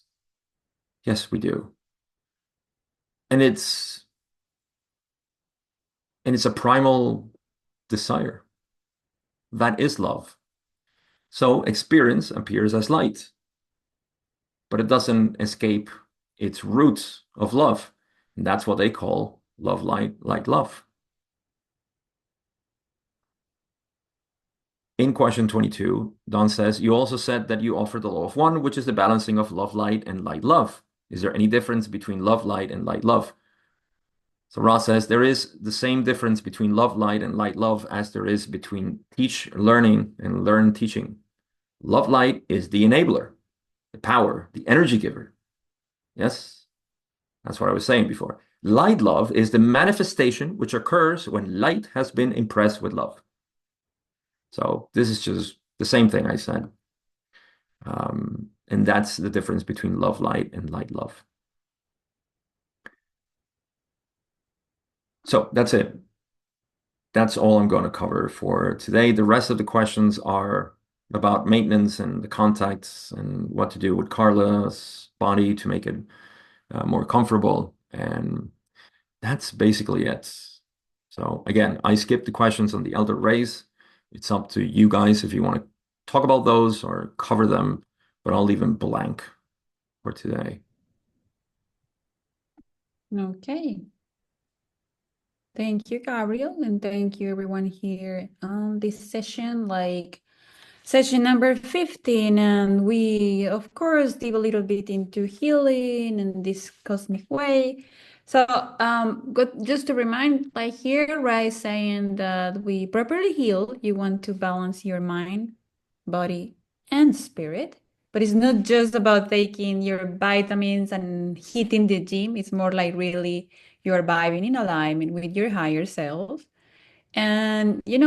Yes, we do. And it's a primal desire. That is love. So experience appears as light, but it doesn't escape its roots of love. And that's what they call love, light, light, love. In question 22, Don says, you also said that you offer the law of one, which is the balancing of love, light, and light, love. Is there any difference between love, light, and light, love? So Ross says, there is the same difference between love, light, and light, love as there is between teach, learning, and learn, teaching. Love, light is the enabler, the power, the energy giver. Yes, that's what I was saying before. Light, love is the manifestation which occurs when light has been impressed with love. So this is just the same thing I said. And that's the difference between love, light, and light, love. So that's it. That's all I'm going to cover for today. The rest of the questions are about maintenance and the contacts and what to do with Carla's body to make it more comfortable. And that's basically it. So again, I skipped the questions on the elder rays. It's up to you guys if you want to talk about those or cover them, but I'll leave them blank for today. Okay. Thank you, Gabriel, and thank you everyone here on this session, session number 15. And we, of course, dive a little bit into healing in this cosmic way. So just to remind, like here, right, saying that we properly heal, you want to balance your mind, body, and spirit. But it's not just about taking your vitamins and hitting the gym. It's more like really you're vibing in alignment with your higher self. And you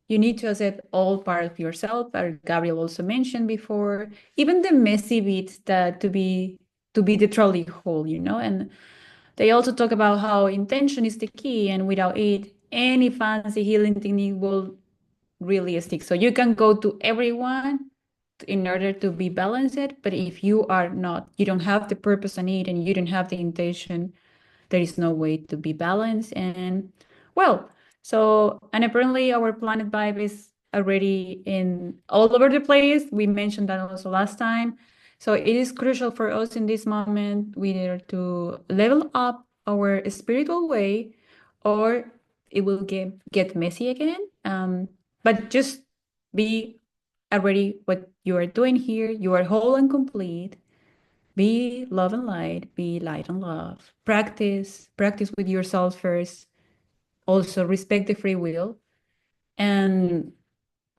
need to accept all part of yourself, as Gabriel also mentioned before, even the messy bits that to be the truly whole, and they also talk about how intention is the key, and without it, any fancy healing technique will really stick. So you can go to everyone in order to be balanced, but if you are not, you don't have the purpose on it and you don't have the intention, there is no way to be balanced. And well, and apparently our planet vibe is already in all over the place. We mentioned that also last time. So it is crucial for us in this moment either to level up our spiritual way, or it will get messy again. But just be already what you are doing here. You are whole and complete. Be love and light, be light and love. Practice with yourself first. Also respect the free will. And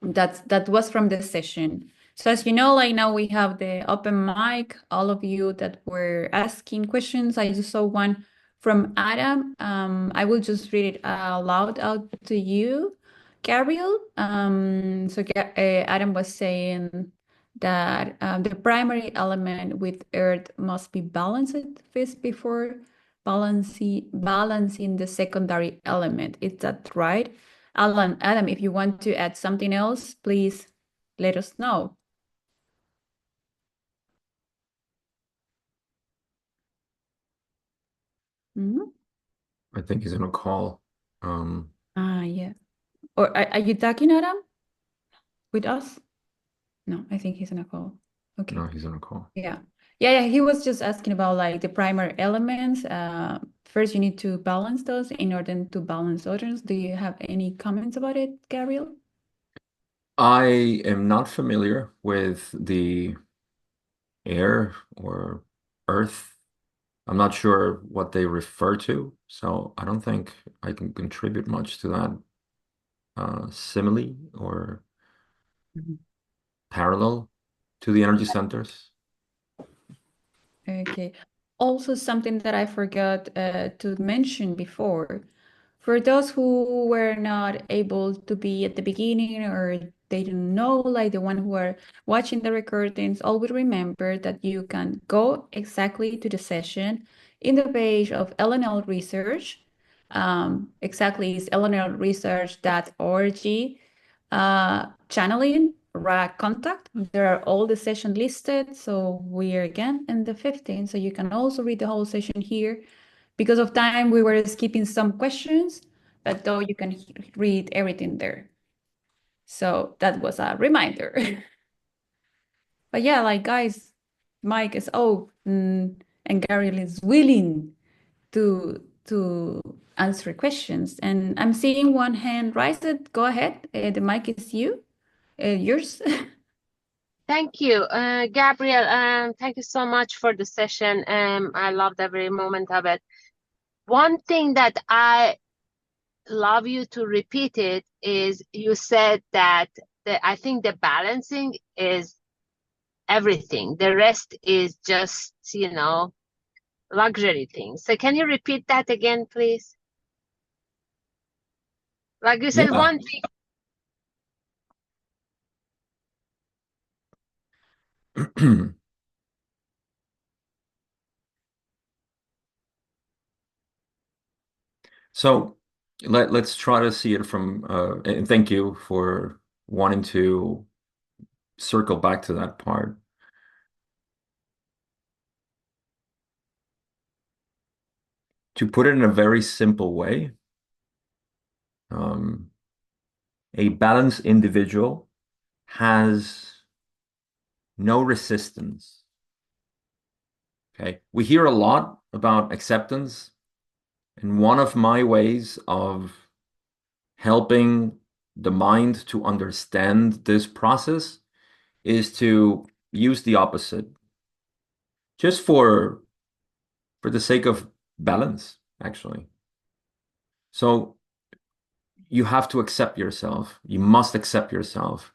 that was from the session. So as you know, like now we have the open mic. All of you that were asking questions, I just saw one from Adam. I will just read it aloud out to you, Gabriel. Adam was saying that the primary element with Earth must be balanced first before balancing the secondary element. Is that right? Adam, if you want to add something else, please let us know. Mhm. I think he's in a call. Yeah. Or are you talking, Adam, with us? No, I think he's in a call. Okay. No, he's in a call. Yeah. Yeah, he was just asking about like the primary elements. First, you need to balance those in order to balance others. Do you have any comments about it, Gabriel? I am not familiar with the air or earth. I'm not sure what they refer to, so I don't think I can contribute much to that simile or Mhm. parallel to the energy centers. Okay. Also, something that I forgot to mention before, for those who were not able to be at the beginning or they don't know, like the one who are watching the recordings, always remember that you can go exactly to the session in the page of LNL Research. Exactly, it's lnlresearch.org. Channeling, rack contact. There are all the session listed. So we are again in the 15th. So you can also read the whole session here. Because of time, we were skipping some questions, but though you can read everything there. So that was a reminder. But yeah, like guys, Mike is and Gary is willing to answer questions. And I'm seeing one hand raised. Go ahead. The mic is yours. Thank you, Gabriel. Thank you so much for the session. I loved every moment of it. One thing that I love you to repeat it is you said that I think the balancing is everything. The rest is just, luxury things. So can you repeat that again, please? Like you said, Yeah. one thing. So let's try to see it from and thank you for wanting to circle back to that part. To put it in a very simple way, um, a balanced individual has no resistance. Okay. We hear a lot about acceptance, and one of my ways of helping the mind to understand this process is to use the opposite, just for the sake of balance, actually. So you have to accept yourself. You must accept yourself.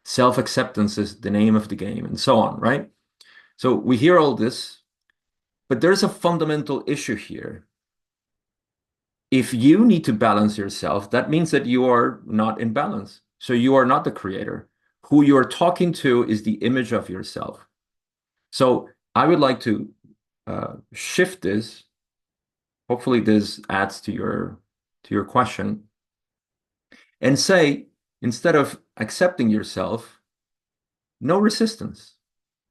Self-acceptance is the name of the game, and so on, right? So we hear all this, but there's a fundamental issue here. If you need to balance yourself, that means that you are not in balance. So you are not the creator. Who you are talking to is the image of yourself. So I would like to shift this. Hopefully, this adds to your question, and say instead of accepting yourself, no resistance.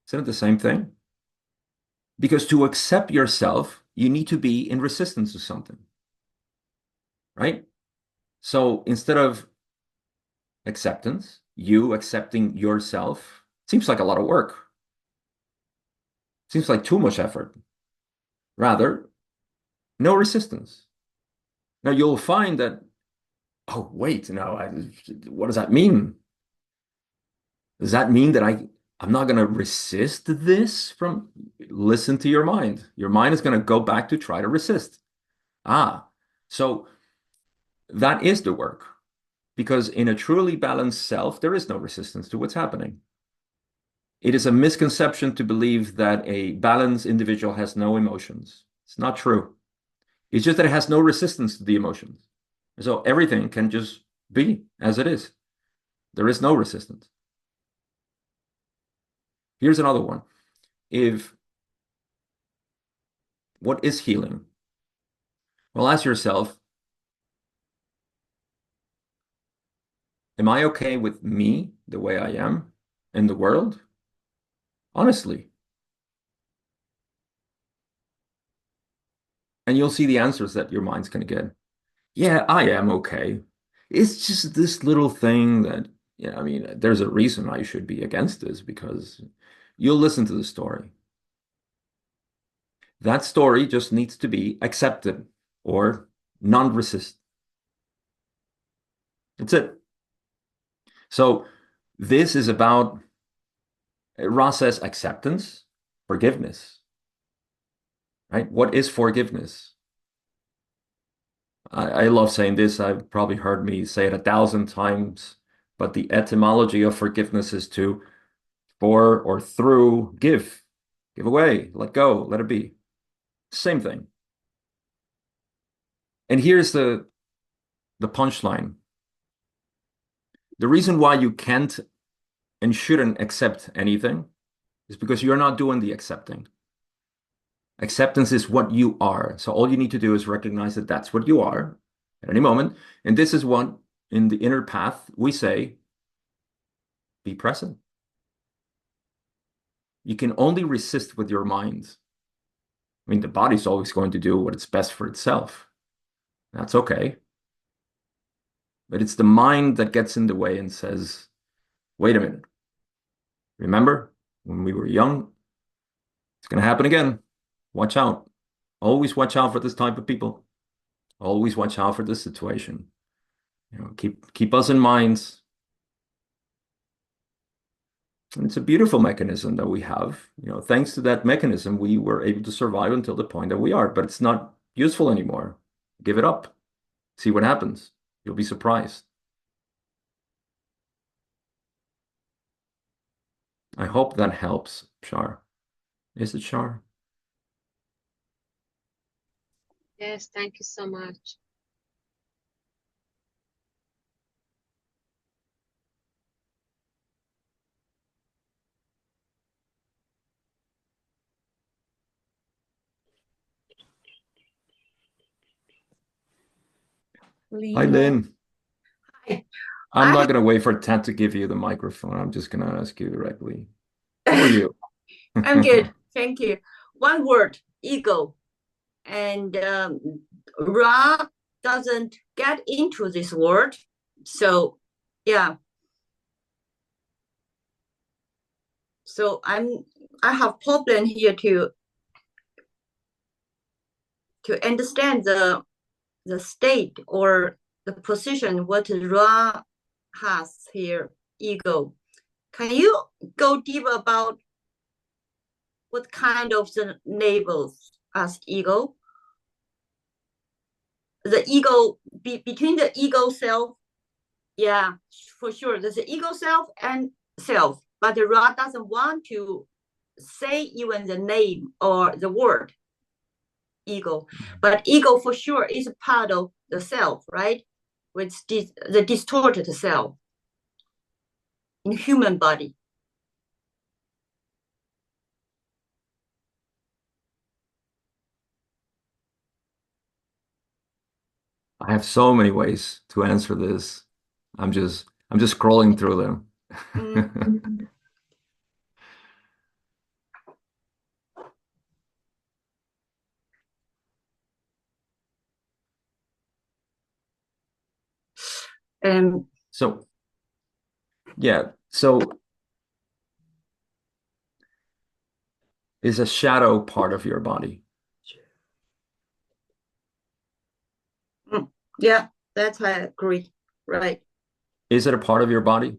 Isn't it the same thing? Because to accept yourself, you need to be in resistance to something, right? So instead of acceptance, you accepting yourself seems like a lot of work. Seems like too much effort. Rather, no resistance. Now you'll find that, oh, wait, no, what does that mean? Does that mean that I'm not going to resist this from listen to your mind? Your mind is going to go back to try to resist. So that is the work. Because in a truly balanced self, there is no resistance to what's happening. It is a misconception to believe that a balanced individual has no emotions. It's not true. It's just that it has no resistance to the emotions. So everything can just be as it is. There is no resistance. Here's another one. If what is healing? Well, ask yourself, Am I okay with me the way I am in the world? Honestly. And you'll see the answers that your mind's going to get. Yeah, I am okay. It's just this little thing that, yeah, I mean, there's a reason I should be against this because you'll listen to the story. That story just needs to be accepted or non-resist. That's it. So this is about, Ross says acceptance, forgiveness, right? What is forgiveness? I love saying this. I've probably heard me say it 1,000 times, but the etymology of forgiveness is to for or through give away, let go, let it be. Same thing. And here's the punchline. The reason why you can't and shouldn't accept anything is because you're not doing the accepting. Acceptance is what you are. So all you need to do is recognize that that's what you are at any moment. And this is what in the inner path we say, be present. You can only resist with your mind. I mean, the body's always going to do what it's best for itself. That's okay. But it's the mind that gets in the way and says, wait a minute. Remember when we were young? It's going to happen again. Watch out. Always watch out for this type of people. Always watch out for this situation. Keep us in mind. And it's a beautiful mechanism that we have. Thanks to that mechanism, we were able to survive until the point that we are, but it's not useful anymore. Give it up. See what happens. You'll be surprised. I hope that helps, Shar. Is it Shar? Yes, thank you so much. Hi, Lynn. Hi. I'm not going to wait for Ted to give you the microphone. I'm just going to ask you directly. How are you? I'm good. Thank you. One word, ego. And Ra doesn't get into this word. So, yeah. So I have problem here to understand the state or the position what Ra has here, ego. Can you go deeper about what kind of the labels as ego? The ego between the ego self, yeah, for sure. There's the ego self and self, but the Ra doesn't want to say even the name or the word ego. But ego for sure is a part of the self, right? With the distorted self in human body. I have so many ways to answer this. I'm just scrolling through them. So, yeah. So is a shadow part of your body? Yeah, that's I agree. Right. Is it a part of your body?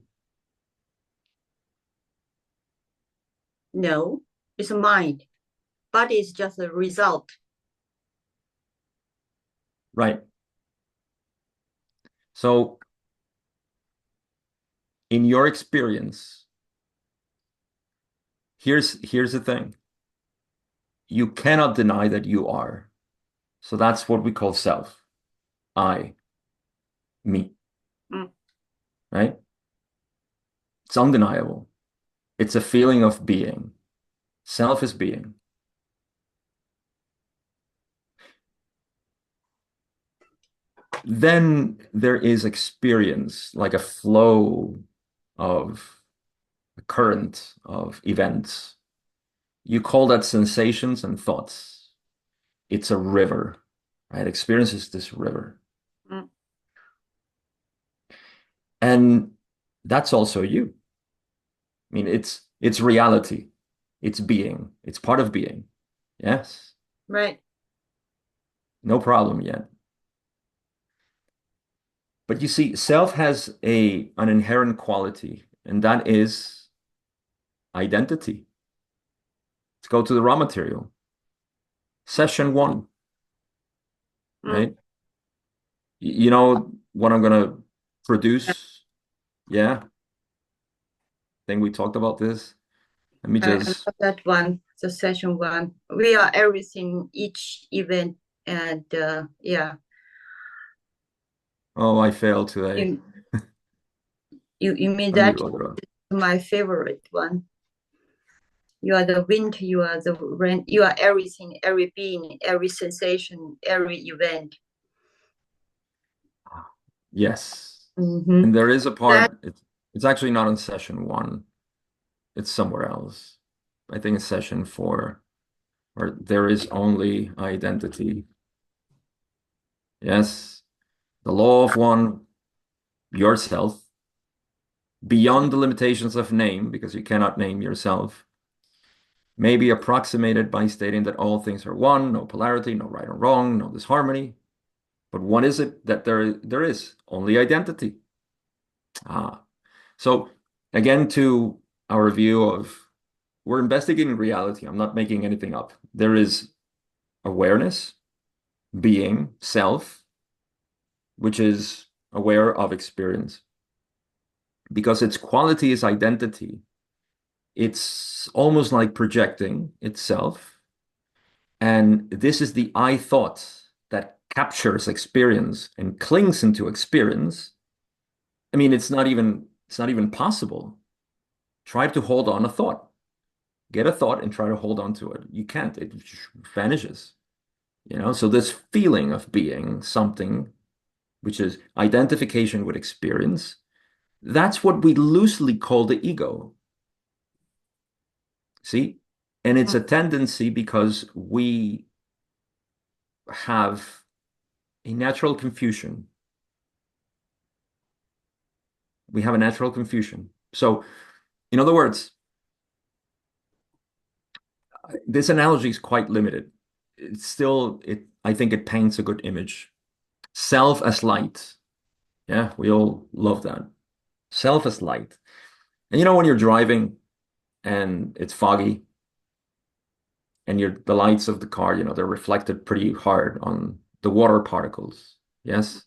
No, it's a mind. Body is just a result. Right. So in your experience, here's the thing. You cannot deny that you are. So that's what we call self. I, me. Right? It's undeniable. It's a feeling of being. Self is being. Then there is experience, like a flow of a current of events. You call that sensations and thoughts. It's a river, right? Experience is this river. Mm. And that's also you. I mean, it's reality. It's being. It's part of being. Yes. Right. No problem yet. But you see, self has an inherent quality, and that is identity. Let's go to the raw material. Session 1, right? You know what I'm gonna produce? Yeah. I think we talked about this. Let me I just, love that one, the session 1. We are everything, each event, and yeah. oh, I failed today. You mean Let me that look it up. my favorite one. You are the wind, you are the rain, you are everything, every being, every sensation, every event. Yes. Mm-hmm. And there is a That part, it's actually not in session 1. It's somewhere else. I think it's session 4, where there is only identity. Yes. The law of one, yourself, beyond the limitations of name, because you cannot name yourself, may be approximated by stating that all things are one, no polarity, no right or wrong, no disharmony. But what is it that there is? Only identity. So again, to our view of, we're investigating reality. I'm not making anything up. There is awareness, being, self, which is aware of experience. Because its quality is identity, it's almost like projecting itself. And this is the I thought that captures experience and clings into experience. I mean, it's not even possible. Try to hold on a thought. Get a thought and try to hold on to it. You can't. It vanishes. So this feeling of being something, which is identification with experience, that's what we loosely call the ego. See? And it's a tendency because we have a natural confusion. We have a natural confusion. So, in other words, this analogy is quite limited. I think it paints a good image. Self as light. Yeah, we all love that. Self as light. And when you're driving and it's foggy and the lights of the car, they're reflected pretty hard on the water particles. Yes.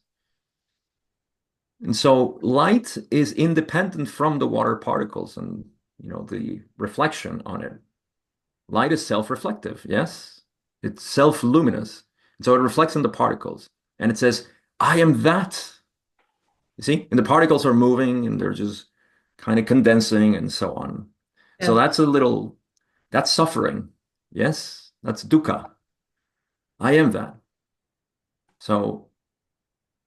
And so light is independent from the water particles and, the reflection on it. Light is self-reflective. Yes. It's self-luminous. And so it reflects on the particles and it says, I am that. You see? And the particles are moving and they're just kind of condensing and so on. Yeah. So that's suffering. Yes. That's dukkha. I am that. So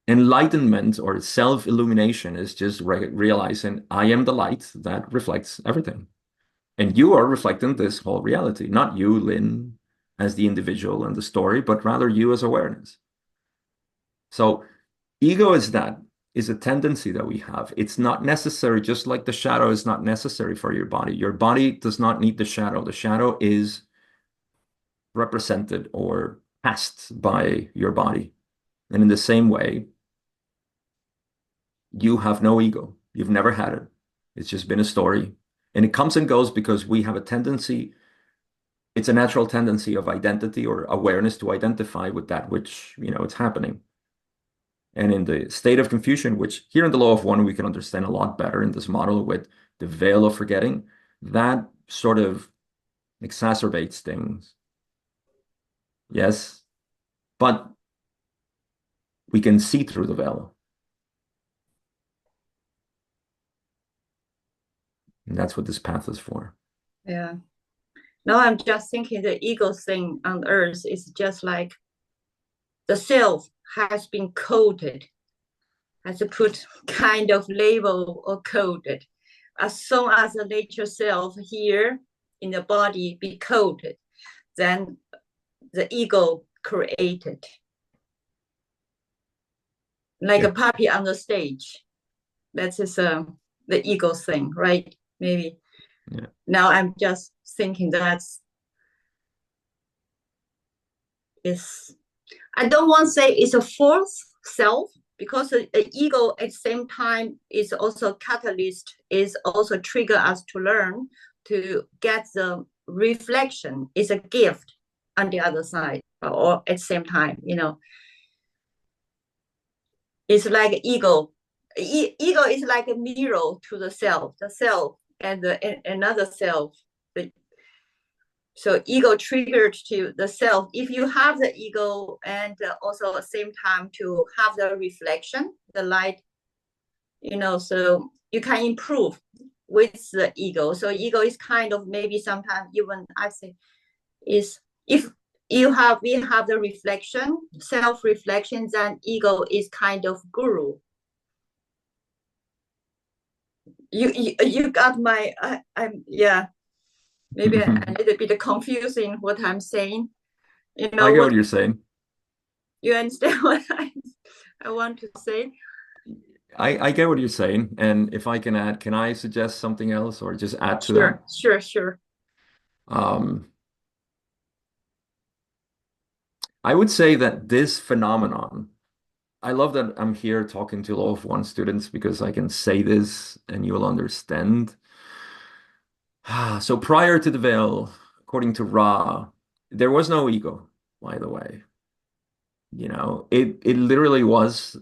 enlightenment or self-illumination is just realizing I am the light that reflects everything. And you are reflecting this whole reality, not you, Lynn, as the individual and the story, but rather you as awareness. So ego is a tendency that we have. It's not necessary, just like the shadow is not necessary for your body. Your body does not need the shadow. The shadow is represented or passed by your body. And in the same way, you have no ego. You've never had it. It's just been a story. And it comes and goes because we have a tendency, it's a natural tendency of identity or awareness to identify with that which, it's happening. And in the state of confusion, which here in the law of one, we can understand a lot better in this model with the veil of forgetting, that sort of exacerbates things. Yes, but we can see through the veil. And that's what this path is for. Yeah. Now I'm just thinking the ego thing on earth is just like the self has been coded, has put kind of label or coded. As soon as the nature self here in the body be coded, then the ego created. Like a puppy on the stage. That is the ego thing, right? Maybe. Yeah. Now I'm just thinking I don't want to say it's a fourth self, because the ego at the same time is also catalyst, is also trigger us to learn, to get the reflection. Is a gift on the other side, or at the same time, it's like ego. Ego is like a mirror to the self and another self. So ego triggered to the self. If you have the ego and also at the same time to have the reflection, the light, so you can improve with the ego. So ego is kind of maybe sometimes even I say is if we have the reflection, self-reflection, then ego is kind of guru. You got my yeah. Maybe a little bit confusing what I'm saying. I get what you're saying. You understand what I want to say? I get what you're saying. And if I can add, can I suggest something else or just add to that? Sure. I would say that this phenomenon, I love that I'm here talking to Law of One students because I can say this and you'll understand. So prior to the veil, according to Ra, there was no ego, by the way. It literally was.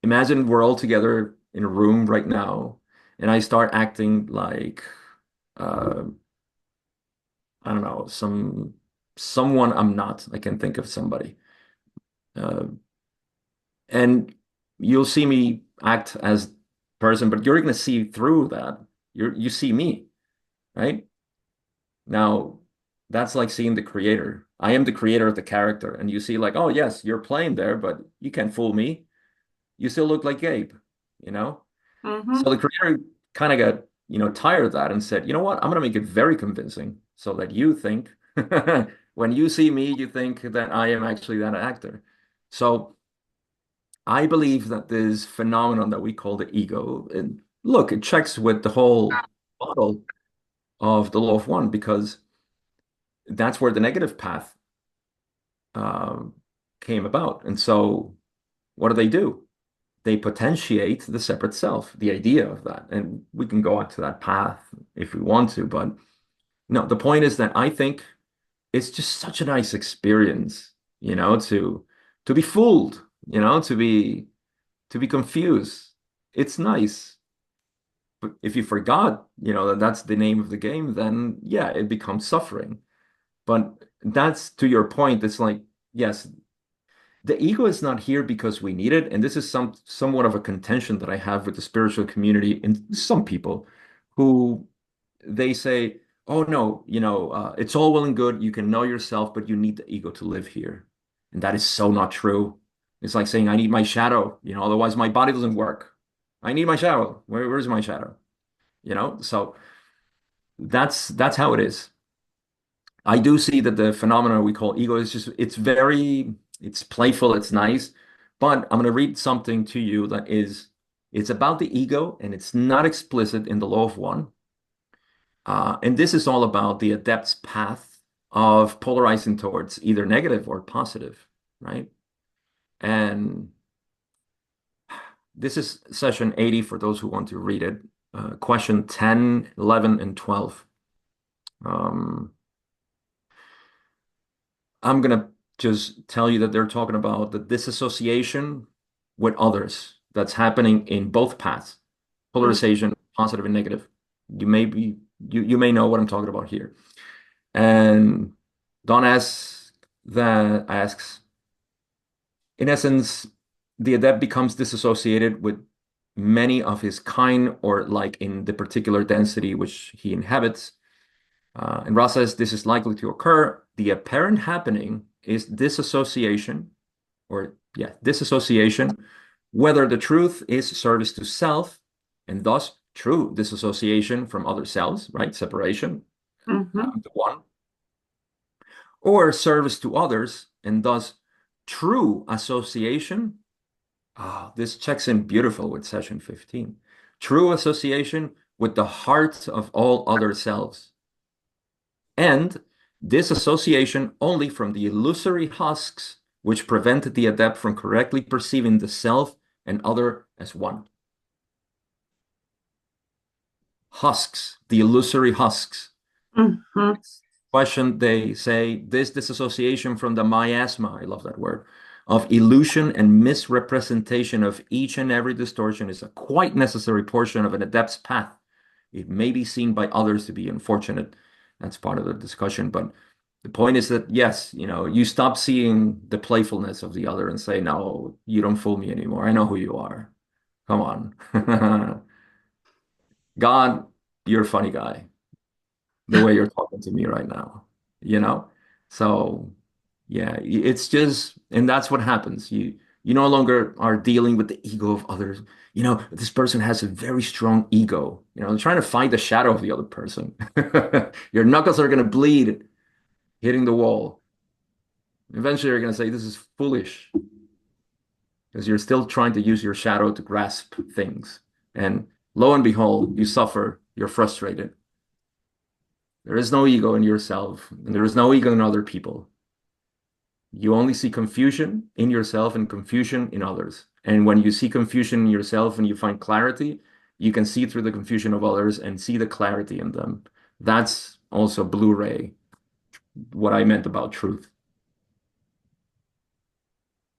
Imagine we're all together in a room right now, and I start acting like I don't know, someone I'm not. I can think of somebody. And you'll see me act as person, but you're gonna see through that. You see me, right? Now, that's like seeing the creator. I am the creator of the character, and you see like, oh yes, you're playing there, but you can't fool me. You still look like Gabe, you know? Mm-hmm. So the creator kind of got, tired of that and said, you know what? I'm gonna make it very convincing so that you think when you see me, you think that I am actually that actor. So I believe that this phenomenon that we call the ego, and look, it checks with the whole model of the law of one because that's where the negative path um, came about. And so what do? They potentiate the separate self, the idea of that. And we can go on to that path if we want to. But no, the point is that I think it's just such a nice experience, to be fooled, to be confused. It's nice. But if you forgot, that that's the name of the game, then yeah, it becomes suffering. But that's to your point. It's like, yes, the ego is not here because we need it. And this is somewhat of a contention that I have with the spiritual community and some people who they say, oh no, it's all well and good. You can know yourself, but you need the ego to live here. And that is so not true. It's like saying, I need my shadow, otherwise my body doesn't work. I need my shadow. Where's my shadow? So that's how it is. I do see that the phenomena we call ego is just, it's playful, it's nice, but I'm going to read something to you it's about the ego and it's not explicit in the law of one. And this is all about the adept's path of polarizing towards either negative or positive, right? And this is session 80 for those who want to read it. Question 10, 11, and 12. I'm going to just tell you that they're talking about the disassociation with others that's happening in both paths, polarization, positive and negative. You may know what I'm talking about here. And Don asks, in essence, the adept becomes disassociated with many of his kind or like in the particular density which he inhabits. And Ra says this is likely to occur. The apparent happening is disassociation or Yeah, disassociation, whether the truth is service to self and thus true disassociation from other selves, right? Separation, the one, or service to others and thus true association. Ah, this checks in beautiful with session 15. True association with the heart of all other selves. And disassociation only from the illusory husks which prevented the adept from correctly perceiving the self and other as one. Husks, the illusory husks. Question, they say, this disassociation from the miasma, I love that word, of illusion and misrepresentation of each and every distortion is a quite necessary portion of an adept's path. It may be seen by others to be unfortunate. That's part of the discussion. But the point is that, yes, you stop seeing the playfulness of the other and say, no, you don't fool me anymore. I know who you are. Come on. God, you're a funny guy, the way you're talking to me right now, you know? So yeah, it's just, and that's what happens. You no longer are dealing with the ego of others. This person has a very strong ego. They're trying to find the shadow of the other person. Your knuckles are going to bleed hitting the wall. Eventually, you're going to say, this is foolish because you're still trying to use your shadow to grasp things. And lo and behold, you suffer, you're frustrated. There is no ego in yourself, and there is no ego in other people. You only see confusion in yourself and confusion in others. And when you see confusion in yourself and you find clarity, you can see through the confusion of others and see the clarity in them. That's also Blu-ray, what I meant about truth.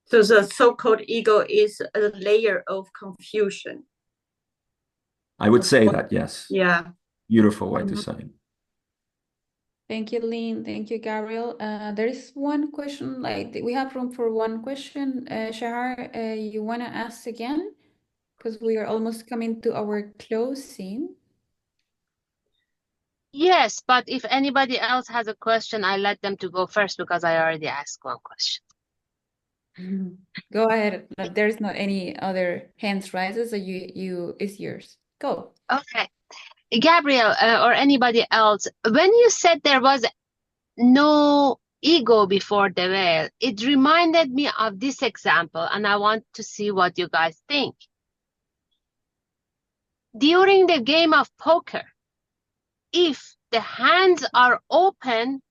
So the so-called ego is a layer of confusion. I would say that, yes. Yeah. Beautiful way to say it. Thank you, Lynn. Thank you, Gabriel. There is one question, like we have room for one question. Shahar, you want to ask again? Because we are almost coming to our closing. Yes, but if anybody else has a question, I let them to go first because I already asked one question. Go ahead. There's not any other hands raises, so it's yours. Go. Okay. Gabriel, or anybody else, when you said there was no ego before the veil, it reminded me of this example, and I want to see what you guys think. During the game of poker, if the hands are open,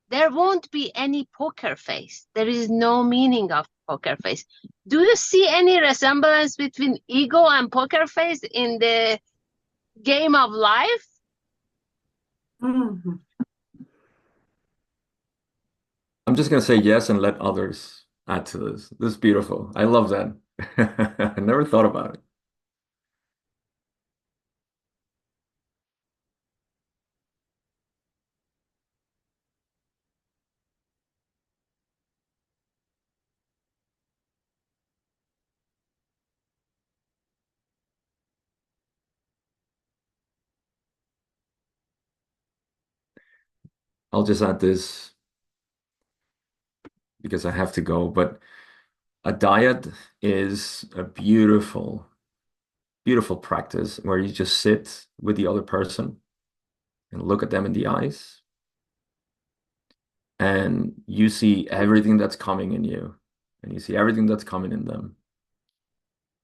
there won't be any poker face. There is no meaning of poker face. Do you see any resemblance between ego and poker face in the game of life? Mhm. I'm just going to say yes and let others add to this. This is beautiful. I love that. I never thought about it. I'll just add this because I have to go, but a diet is a beautiful, beautiful practice where you just sit with the other person and look at them in the eyes, and you see everything that's coming in you, and you see everything that's coming in them.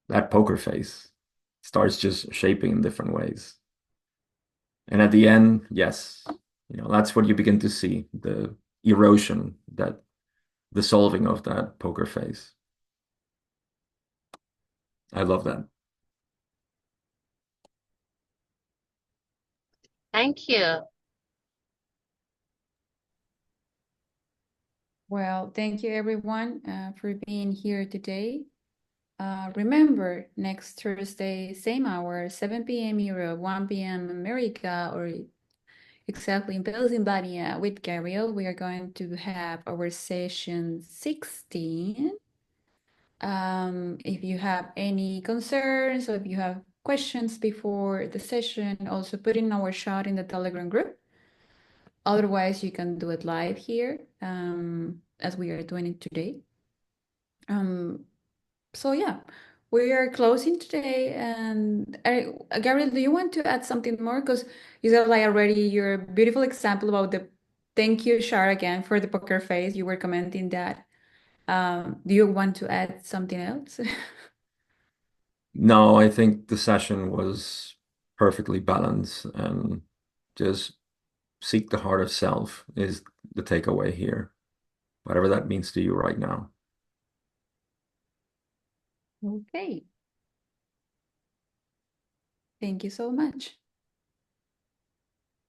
That poker face starts just shaping in different ways. And at the end, yes, that's what you begin to see, the erosion, that dissolving of that poker face. I love that. Thank you. Well, thank you everyone for being here today. Remember, next Thursday, same hour, 7 p.m. Europe, 1 p.m. America, or exactly in Pennsylvania with Gabriel, we are going to have our session 16. If you have any concerns or if you have questions before the session, also put in our chat in the Telegram group. Otherwise, you can do it live here as we are doing it today. So yeah, we are closing today. And Gabriel, do you want to add something more? Because you said like already your beautiful example about the thank you, Shar, again for the poker face. You were commenting that. Do you want to add something else? No, I think the session was perfectly balanced, and just seek the heart of self is the takeaway here, whatever that means to you right now. Okay. Thank you so much.